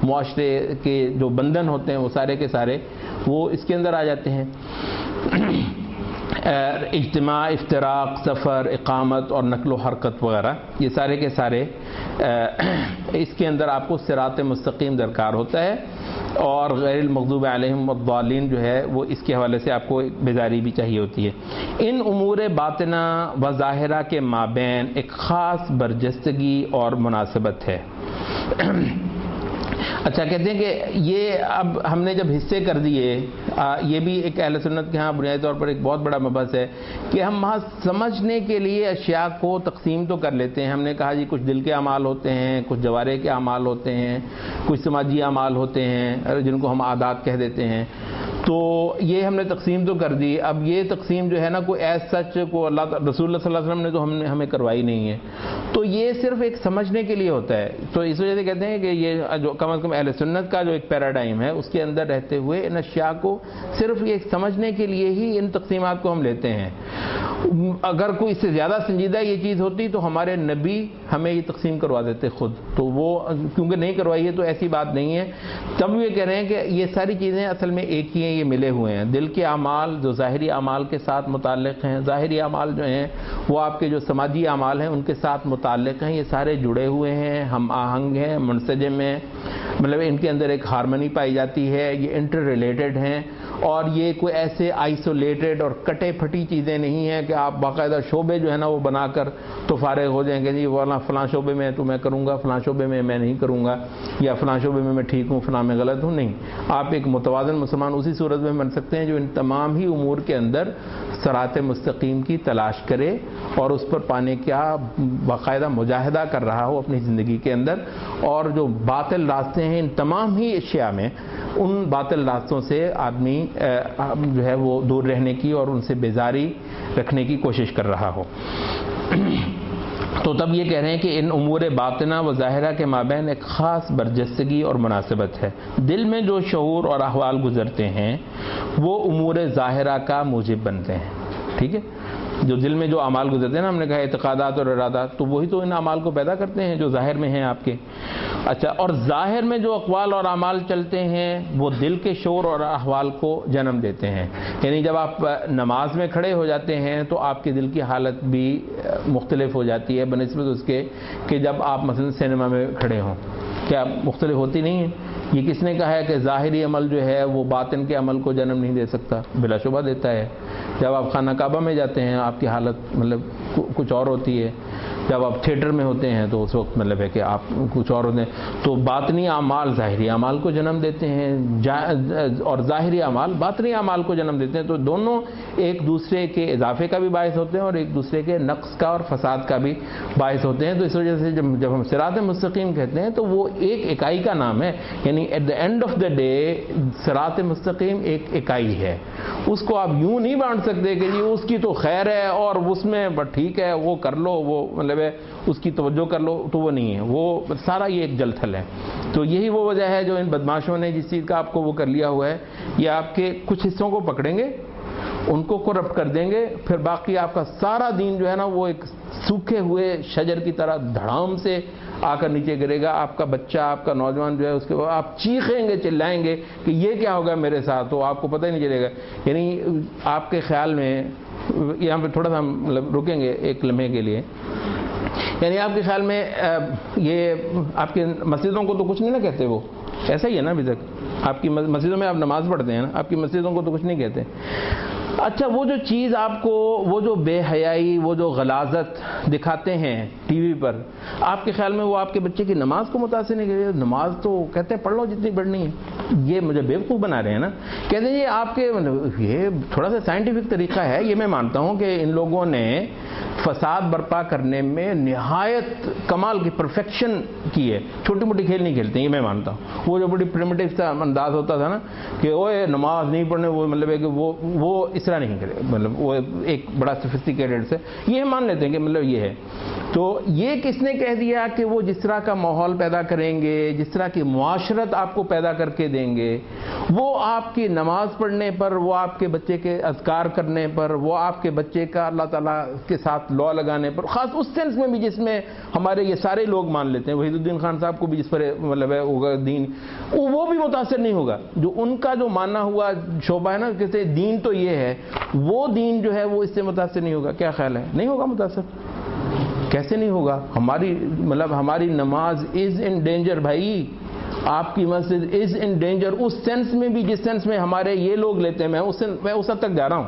معاشرے کے جو بندھن ہوتے ہیں وہ سارے کے سارے وہ اس کے اندر آ جاتے ہیں۔ اجتماع، افتراق، سفر، اقامت اور نقل و حرکت وغیرہ، یہ سارے کے سارے اس کے اندر آپ کو صراط مستقیم درکار ہوتا ہے۔ اور غیر المغضوب علیہم والضالین جو ہے وہ اس کے حوالے سے آپ کو بیداری بھی چاہیے ہوتی ہے. ان امور باطنہ و ظاہرہ کے مابین ایک خاص برجستگی اور مناسبت ہے. اچھا کہتے ہیں کہ یہ اب ہم نے جب حصے کر دیے، یہ بھی ایک اہل سنت کے ہاں بنیادی طور پر ایک بہت بڑا مبحث ہے کہ ہم وہاں سمجھنے کے لیے اشیاء کو تقسیم تو کر لیتے ہیں. ہم نے کہا جی کچھ دل کے اعمال ہوتے ہیں، کچھ جوارح کے اعمال ہوتے ہیں، کچھ سماجی اعمال ہوتے ہیں جن کو ہم عادات کہہ دیتے ہیں. تو یہ ہم نے تقسیم تو کر دی. اب یہ تقسیم جو ہے نا کوئی ایز سچ کو اللہ رسول اللہ صلی اللہ علیہ وسلم نے تو ہمیں کروائی نہیں ہے. تو یہ صرف ایک سمجھنے کے لیے ہوتا ہے. تو اس وجہ سے کہتے ہیں کہ یہ جو کم از کم اہل سنت کا جو ایک پیراڈائم ہے اس کے اندر رہتے ہوئے ان اشیاء کو صرف ایک سمجھنے کے لیے ہی ان تقسیمات کو ہم لیتے ہیں. اگر کوئی اس سے زیادہ سنجیدہ یہ چیز ہوتی تو ہمارے نبی ہمیں یہ تقسیم کروا دیتے خود. تو وہ کیونکہ نہیں کروائی ہے تو ایسی بات نہیں ہے. تب یہ کہہ رہے ہیں کہ یہ ساری چیزیں اصل میں ایک ہی ہیں، یہ ملے ہوئے ہیں. دل کے اعمال جو ظاہری اعمال کے ساتھ متعلق ہیں، ظاہری اعمال جو ہیں وہ آپ کے جو سماجی اعمال ہیں ان کے ساتھ متعلق ہیں. یہ سارے جڑے ہوئے ہیں، ہم آہنگ ہیں، منسجم ہیں، مطلب ان کے اندر ایک ہارمنی پائی جاتی ہے. یہ انٹر ریلیٹڈ ہیں اور یہ کوئی ایسے آئسولیٹڈ اور کٹے پھٹی چیزیں نہیں ہیں کہ آپ باقاعدہ شعبے جو ہے نا وہ بنا کر تو فارغ ہو جائیں گے جی فلاں شعبے میں تو میں کروں گا، فلاں شعبے میں میں نہیں کروں گا، یا فلاں شعبے میں ٹھیک ہوں، فلاں میں غلط ہوں. نہیں، آپ ایک متوازن مسلمان اسی صورت میں بن سکتے ہیں جو ان تمام ہی امور کے اندر صراط مستقیم کی تلاش کرے اور اس پر پانے کا باقاعدہ مجاہدہ کر رہا ہو اپنی زندگی کے اندر. اور جو باطل راستے ہیں ان تمام ہی اشیاء میں ان باطل راستوں سے آدمی جو ہے وہ دور رہنے کی اور ان سے بیزاری رکھنے کی کوشش کر رہا ہو. تو تب یہ کہہ رہے ہیں کہ ان امور باطنہ و ظاہرہ کے مابین ایک خاص برجستگی اور مناسبت ہے. دل میں جو شعور اور احوال گزرتے ہیں وہ امور ظاہرہ کا موجب بنتے ہیں. ٹھیک ہے، جو دل میں جو اعمال گزرتے ہیں نا، ہم نے کہا اعتقادات اور ارادات، تو وہی تو ان اعمال کو پیدا کرتے ہیں جو ظاہر میں ہیں آپ کے. اچھا، اور ظاہر میں جو اقوال اور اعمال چلتے ہیں وہ دل کے شعور اور احوال کو جنم دیتے ہیں. یعنی جب آپ نماز میں کھڑے ہو جاتے ہیں تو آپ کے دل کی حالت بھی مختلف ہو جاتی ہے بنسبت اس کے کہ جب آپ مثلا سینما میں کھڑے ہوں. کیا مختلف ہوتی نہیں ہے؟ یہ کس نے کہا ہے کہ ظاہری عمل جو ہے وہ باطن کے عمل کو جنم نہیں دے سکتا؟ بلا شبہ دیتا ہے. جب آپ خانہ کعبہ میں جاتے ہیں آپ کی حالت مطلب کچھ اور ہوتی ہے. جب آپ تھیٹر میں ہوتے ہیں تو اس وقت مطلب ہے کہ آپ کچھ اور ہوتے ہیں. تو باطنی اعمال ظاہری اعمال کو جنم دیتے ہیں اور ظاہری اعمال باطنی اعمال کو جنم دیتے ہیں. تو دونوں ایک دوسرے کے اضافے کا بھی باعث ہوتے ہیں اور ایک دوسرے کے نقص کا اور فساد کا بھی باعث ہوتے ہیں. تو اس وجہ سے جب ہم صراط مستقیم کہتے ہیں تو وہ ایک اکائی کا نام ہے. یعنی at the end of the day صراط مستقیم ایک اکائی ہے. اس کو آپ یوں نہیں بانٹ سکتے کہ جی اس کی تو خیر ہے اور اس میں ٹھیک ہے وہ کر لو، وہ مطلب ہے اس کی توجہ کر لو. تو وہ نہیں ہے، وہ سارا یہ ایک جل تھل ہے. تو یہی وہ وجہ ہے جو ان بدماشوں نے جس چیز کا آپ کو وہ کر لیا ہوا ہے، یہ آپ کے کچھ حصوں کو پکڑیں گے، ان کو کرپٹ کر دیں گے، پھر باقی آپ کا سارا دین جو ہے نا وہ ایک سوکھے ہوئے شجر کی طرح دھڑام سے آ کر نیچے گرے گا. آپ کا بچہ، آپ کا نوجوان جو ہے اس کے بعد آپ چیخیں گے، چلائیں گے کہ یہ کیا ہوگا میرے ساتھ، تو آپ کو پتہ ہی نہیں چلے گا. یعنی آپ کے خیال میں یہاں پہ تھوڑا سا مطلب رکیں گے ایک لمحے کے لیے. یعنی آپ کے خیال میں یہ آپ کی مسجدوں کو تو کچھ نہیں نا کہتے؟ وہ ایسا ہی ہے نا ابھی تک آپ کی مسجدوں میں آپ نماز پڑھتے ہیں نا، آپ کی مسجدوں کو تو کچھ نہیں کہتے. اچھا، وہ جو چیز آپ کو وہ جو بے حیائی، وہ جو غلاظت دکھاتے ہیں ٹی وی پر، آپ کے خیال میں وہ آپ کے بچے کی نماز کو متاثر نہیں کرے؟ نماز تو کہتے ہیں پڑھ لو جتنی پڑھنی ہے. یہ مجھے بیوقوف بنا رہے ہیں نا. کہتے ہیں یہ آپ کے یہ تھوڑا سا سائنٹیفک طریقہ ہے. یہ میں مانتا ہوں کہ ان لوگوں نے فساد برپا کرنے میں نہایت کمال کی پرفیکشن کی ہے. چھوٹی موٹی کھیل نہیں کھیلتے، یہ میں مانتا ہوں. وہ جو بڑی پریمیٹیو سا انداز ہوتا تھا نا کہ اوے نماز نہیں پڑھنے، وہ مطلب ہے کہ وہ اس طرح نہیں کرے، مطلب وہ ایک بڑا سوفسٹیکیٹڈ سے یہ مان لیتے ہیں کہ مطلب یہ ہے. تو یہ کس نے کہہ دیا کہ وہ جس طرح کا ماحول پیدا کریں گے، جس طرح کی معاشرت آپ کو پیدا کر کے دیں گے، وہ آپ کی نماز پڑھنے پر، وہ آپ کے بچے کے اذکار کرنے پر، وہ آپ کے بچے کا اللہ تعالیٰ کے ساتھ لا لگانے پر، خاص اس سینس میں بھی جس میں ہمارے یہ سارے لوگ مان لیتے ہیں، وحید الدین خان صاحب کو بھی جس پر مطلب ہے ہوگا دین، وہ بھی متاثر نہیں ہوگا. جو ان کا جو ماننا ہوا شعبہ ہے نا کہتے دین تو یہ ہے، وہ دین جو ہے وہ اس سے متاثر نہیں ہوگا. کیا خیال ہے؟ نہیں ہوگا متاثر. کیسے نہیں ہوگا؟ ہماری نماز از ان ڈینجر بھائی. آپ کی مسجد از ان ڈینجر، اس سینس میں بھی جس سینس میں ہمارے یہ لوگ لیتے ہیں، میں اس حد تک جا رہا ہوں،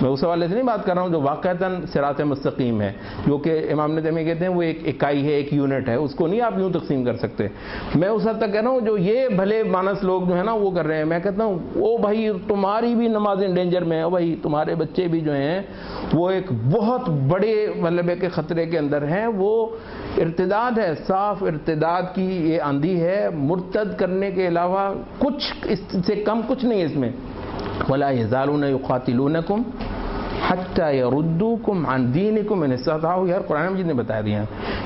میں اس حوالے سے نہیں بات کر رہا ہوں جو واقعتاً صراط مستقیم ہے، جو کہ امام ابن تیمیہ کہتے ہیں وہ ایک اکائی ہے، ایک یونٹ ہے، اس کو نہیں آپ یوں تقسیم کر سکتے۔ میں اس حد تک کہہ رہا ہوں جو یہ بھلے مانس لوگ جو ہے نا وہ کر رہے ہیں، میں کہتا ہوں او بھائی تمہاری بھی نماز ڈینجر میں ہے، بھائی تمہارے بچے بھی جو ہیں وہ ایک بہت بڑے مطلب کے خطرے کے اندر ہیں، وہ ارتداد ہے، صاف ارتداد کی یہ آندھی ہے، مرتد کرنے کے علاوہ کچھ اس سے کم کچھ نہیں ہے اس میں۔ وَلَا يَزَالُونَ يُقَاتِلُونَكُمْ حَتَّى يَرُدُّوكُمْ عَنْ دِينِكُمْ إِنِ اسْتَطَاعُوا، یار قرآن مجید نے بتا دیا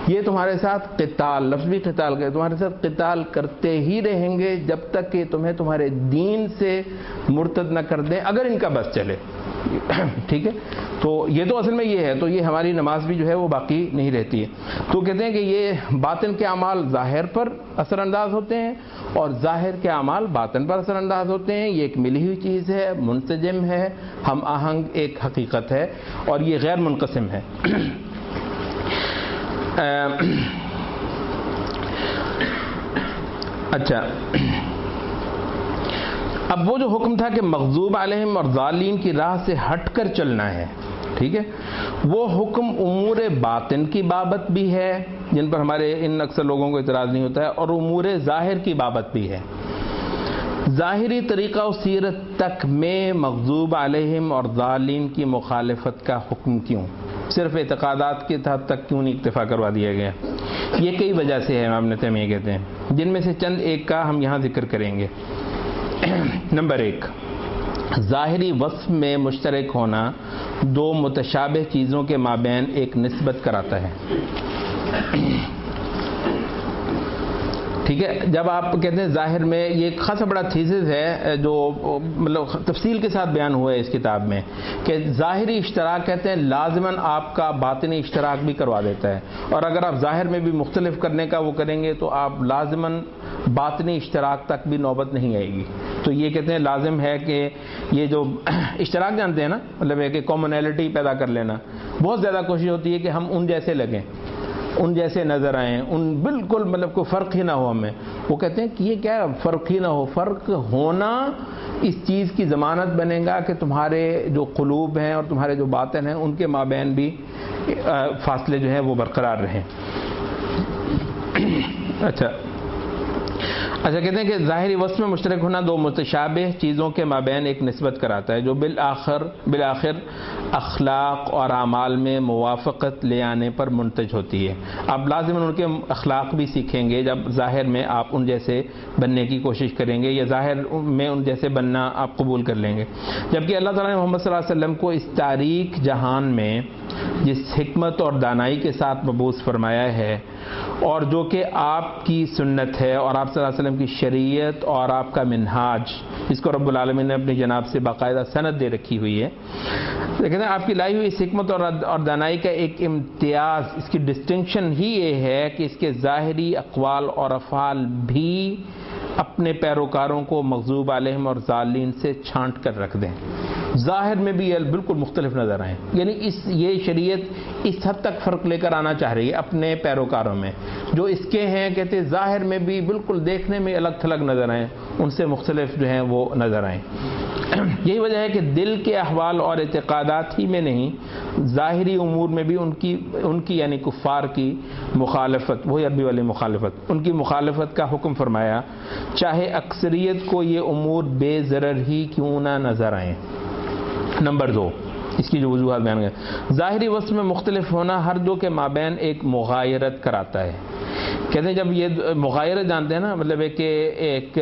یہ تمہارے ساتھ قتال، لفظ بھی قتال کا، تمہارے ساتھ قتال کرتے ہی رہیں گے جب تک کہ تمہیں تمہارے دین سے مرتد نہ کر دیں، اگر ان کا بس چلے۔ ٹھیک ہے، تو یہ تو اصل میں یہ ہے، تو یہ ہماری نماز بھی جو ہے وہ باقی نہیں رہتی ہے۔ تو کہتے ہیں کہ یہ باطن کے اعمال ظاہر پر اثر انداز ہوتے ہیں اور ظاہر کے اعمال باطن پر اثر انداز ہوتے ہیں، یہ ایک ملی ہوئی چیز ہے، منسجم ہے، ہم آہنگ ایک حقیقت ہے اور یہ غیر منقسم ہے۔ اچھا، اب وہ جو حکم تھا کہ مغضوب علیہم اور ضالین کی راہ سے ہٹ کر چلنا ہے، ٹھیک ہے، وہ حکم امور باطن کی بابت بھی ہے جن پر ہمارے ان اکثر لوگوں کو اعتراض نہیں ہوتا ہے، اور امور ظاہر کی بابت بھی ہے۔ ظاہری طریقہ و سیرت تک میں مغضوب علیہم اور ضالین کی مخالفت کا حکم کیوں؟ صرف اعتقادات کے حد تک کیوں نہیں اکتفا کروا دیا گیا؟ یہ کئی وجہ سے ہے، امام ابن تیمیہ کہتے ہیں، جن میں سے چند ایک کا ہم یہاں ذکر کریں گے۔ نمبر 1، ظاہری وصف میں مشترک ہونا دو متشابہ چیزوں کے مابین ایک نسبت کراتا ہے۔ ٹھیک ہے، جب آپ کہتے ہیں ظاہر میں، یہ ایک خاصا بڑا تھیسس ہے جو مطلب تفصیل کے ساتھ بیان ہوا ہے اس کتاب میں، کہ ظاہری اشتراک کہتے ہیں لازماً آپ کا باطنی اشتراک بھی کروا دیتا ہے، اور اگر آپ ظاہر میں بھی مختلف کرنے کا وہ کریں گے تو آپ لازماً باطنی اشتراک تک بھی نوبت نہیں آئے گی۔ تو یہ کہتے ہیں لازم ہے کہ یہ جو اشتراک جانتے ہیں نا، مطلب ہے کہ کامنلٹی پیدا کر لینا، بہت زیادہ کوشش ہوتی ہے کہ ہم ان جیسے لگیں، ان جیسے نظر آئیں، ان بالکل مطلب کوئی فرق ہی نہ ہو ہمیں۔ وہ کہتے ہیں کہ یہ کیا فرق ہی نہ ہو، فرق ہونا اس چیز کی ضمانت بنے گا کہ تمہارے جو قلوب ہیں اور تمہارے جو باطن ہیں ان کے مابین بھی فاصلے جو ہیں وہ برقرار رہیں۔ اچھا کہتے ہیں کہ ظاہری وصف میں مشترک ہونا دو متشابہ چیزوں کے مابین ایک نسبت کراتا ہے جو بالآخر اخلاق اور اعمال میں موافقت لے آنے پر منتج ہوتی ہے۔ آپ لازم ان کے اخلاق بھی سیکھیں گے جب ظاہر میں آپ ان جیسے بننے کی کوشش کریں گے، یا ظاہر میں ان جیسے بننا آپ قبول کر لیں گے۔ جبکہ اللہ تعالیٰ نے محمد صلی اللہ علیہ وسلم کو اس تاریک جہان میں جس حکمت اور دانائی کے ساتھ مبعوث فرمایا ہے، اور جو کہ آپ کی سنت ہے اور آپ صلی اللہ علیہ وسلم کی شریعت اور آپ کا منہاج، اس کو رب العالمین نے اپنی جناب سے باقاعدہ سند دے رکھی ہوئی ہے، لیکن آپ کی لائی ہوئی اس حکمت اور دانائی کا ایک امتیاز، اس کی ڈسٹنکشن ہی یہ ہے کہ اس کے ظاہری اقوال اور افعال بھی اپنے پیروکاروں کو مغضوب علیہم اور ضالین سے چھانٹ کر رکھ دیں، ظاہر میں بھی یہ بالکل مختلف نظر آئیں۔ یعنی یہ شریعت اس حد تک فرق لے کر آنا چاہ رہی ہے اپنے پیروکاروں میں، جو اس کے ہیں کہتے ہیں ظاہر میں بھی بالکل دیکھنے میں الگ تھلگ نظر آئیں، ان سے مختلف جو ہیں وہ نظر آئیں۔ یہی وجہ ہے کہ دل کے احوال اور اعتقادات ہی میں نہیں، ظاہری امور میں بھی ان کی یعنی کفار کی مخالفت، وہی عربی والی مخالفت، ان کی مخالفت کا حکم فرمایا، چاہے اکثریت کو یہ امور بے ضرر ہی کیوں نہ نظر آئیں۔ نمبر 2، اس کی جو وجوہات بیان گئے، ظاہری وصف میں مختلف ہونا ہر دو کے مابین ایک مغایرت کراتا ہے۔ کہتے ہیں جب یہ مغایرت جانتے ہیں نا، مطلب ہے کہ ایک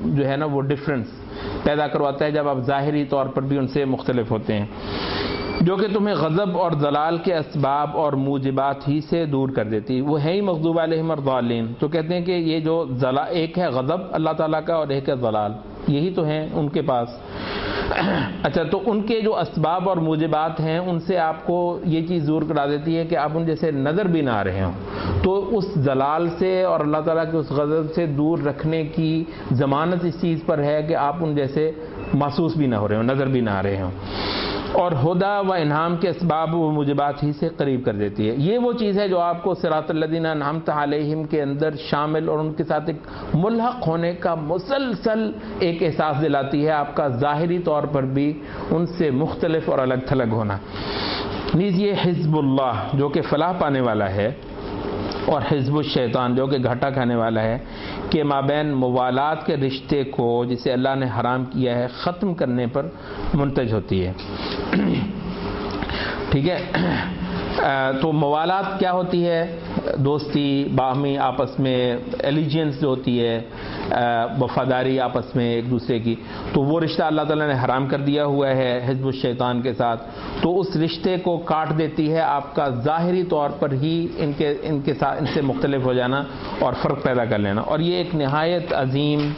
جو ہے نا وہ ڈفرنس پیدا کرواتا ہے جب آپ ظاہری طور پر بھی ان سے مختلف ہوتے ہیں، جو کہ تمہیں غضب اور ضلال کے اسباب اور موجبات ہی سے دور کر دیتی، وہ ہے ہی مغضوب علیہم اور ضالین۔ تو کہتے ہیں کہ یہ جو ایک ہے غضب اللہ تعالیٰ کا اور ایک ہے ضلال، یہی تو ہیں ان کے پاس۔ اچھا، تو ان کے جو اسباب اور موجبات ہیں ان سے آپ کو یہ چیز دور کرا دیتی ہے کہ آپ ان جیسے نظر بھی نہ آ رہے ہوں، تو اس ضلال سے اور اللہ تعالیٰ کے اس غضب سے دور رکھنے کی ضمانت اس چیز پر ہے کہ آپ ان جیسے محسوس بھی نہ ہو رہے ہوں، نظر بھی نہ آ رہے ہوں۔ اور ہدا و انعام کے اسباب و موجبات ہی سے قریب کر دیتی ہے. یہ وہ چیز ہے جو آپ کو صراط الذین انعمت علیہم کے اندر شامل اور ان کے ساتھ ایک ملحق ہونے کا مسلسل ایک احساس دلاتی ہے، آپ کا ظاہری طور پر بھی ان سے مختلف اور الگ تھلگ ہونا. نیز یہ حزب اللہ جو کہ فلاح پانے والا ہے، اور حزب الشیطان جو کہ گھاٹا کھانے والا ہے، کہ مابین موالات کے رشتے کو جسے اللہ نے حرام کیا ہے ختم کرنے پر منتج ہوتی ہے. ٹھیک ہے، تو موالات کیا ہوتی ہے؟ دوستی، باہمی آپس میں ایلیجنس جو ہوتی ہے، وفاداری آپس میں ایک دوسرے کی، تو وہ رشتہ اللہ تعالیٰ نے حرام کر دیا ہوا ہے حزب الشیطان کے ساتھ. تو اس رشتے کو کاٹ دیتی ہے آپ کا ظاہری طور پر ہی ان کے ساتھ ان سے مختلف ہو جانا اور فرق پیدا کر لینا. اور یہ ایک نہایت عظیم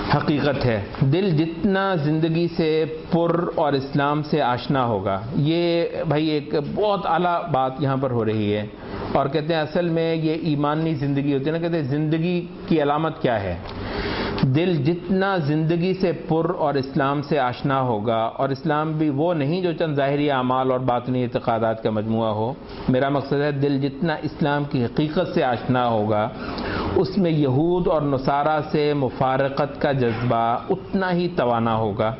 حقیقت ہے. دل جتنا زندگی سے پر اور اسلام سے آشنا ہوگا، یہ بھائی ایک بہت اعلیٰ بات یہاں پر ہو رہی ہے. اور کہتے ہیں اصل میں یہ ایمانی زندگی ہوتی ہے نا. کہتے ہیں زندگی کی علامت کیا ہے؟ دل جتنا زندگی سے پر اور اسلام سے آشنا ہوگا، اور اسلام بھی وہ نہیں جو چند ظاہری اعمال اور باطنی اعتقادات کا مجموعہ ہو. میرا مقصد ہے دل جتنا اسلام کی حقیقت سے آشنا ہوگا، اس میں یہود اور نصارہ سے مفارقت کا جذبہ اتنا ہی توانا ہوگا،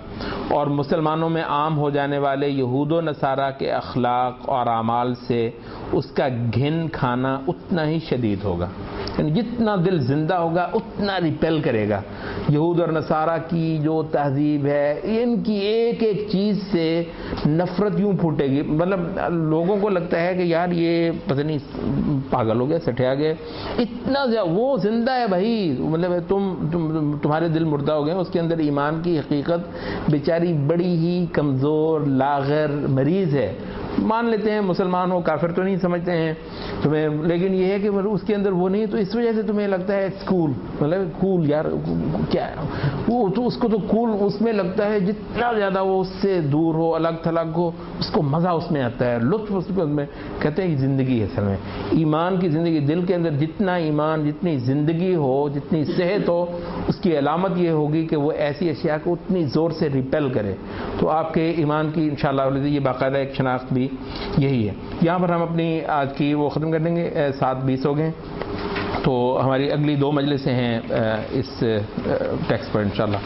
اور مسلمانوں میں عام ہو جانے والے یہود و نصارہ کے اخلاق اور اعمال سے اس کا گھن کھانا اتنا ہی شدید ہوگا. یعنی جتنا دل زندہ ہوگا اتنا ریپیل کرے گا. یہود اور نصارہ کی جو تہذیب ہے، ان کی ایک ایک چیز سے نفرت یوں پھوٹے گی. مطلب لوگوں کو لگتا ہے کہ یار یہ پتہ نہیں پاگل ہو گیا، سٹھیا گیا، اتنا وہ زندہ ہے بھائی. مطلب تمہارے دل مردہ ہو گئے، اس کے اندر ایمان کی حقیقت بیچاری بڑی ہی کمزور، لاغر، مریض ہے. مان لیتے ہیں مسلمان ہو، کافر تو نہیں سمجھتے ہیں تمہیں، لیکن یہ ہے کہ اس کے اندر وہ نہیں، تو اس وجہ سے تمہیں لگتا ہے کول. مطلب کول یار کیا ہے وہ، تو اس کو تو کول اس میں لگتا ہے. جتنا زیادہ وہ اس سے دور ہو، الگ تھلگ ہو، اس کو مزہ اس میں آتا ہے، لطف اس میں. کہتے ہیں کہ زندگی ہے اصل میں ایمان کی زندگی. دل کے اندر جتنا ایمان، جتنی زندگی ہو، جتنی صحت ہو، اس کی علامت یہ ہوگی کہ وہ ایسی اشیاء کو اتنی زور سے ریپیل کرے. تو آپ کے ایمان کی انشاءاللہ یہ باقاعدہ ایک شناخت بھی یہی ہے. یہاں پر ہم اپنی آج کی وہ ختم کر دیں گے. 7:20 ہو گئے، تو ہماری اگلی 2 مجلسیں ہیں اس ٹیکسٹ پر انشاءاللہ.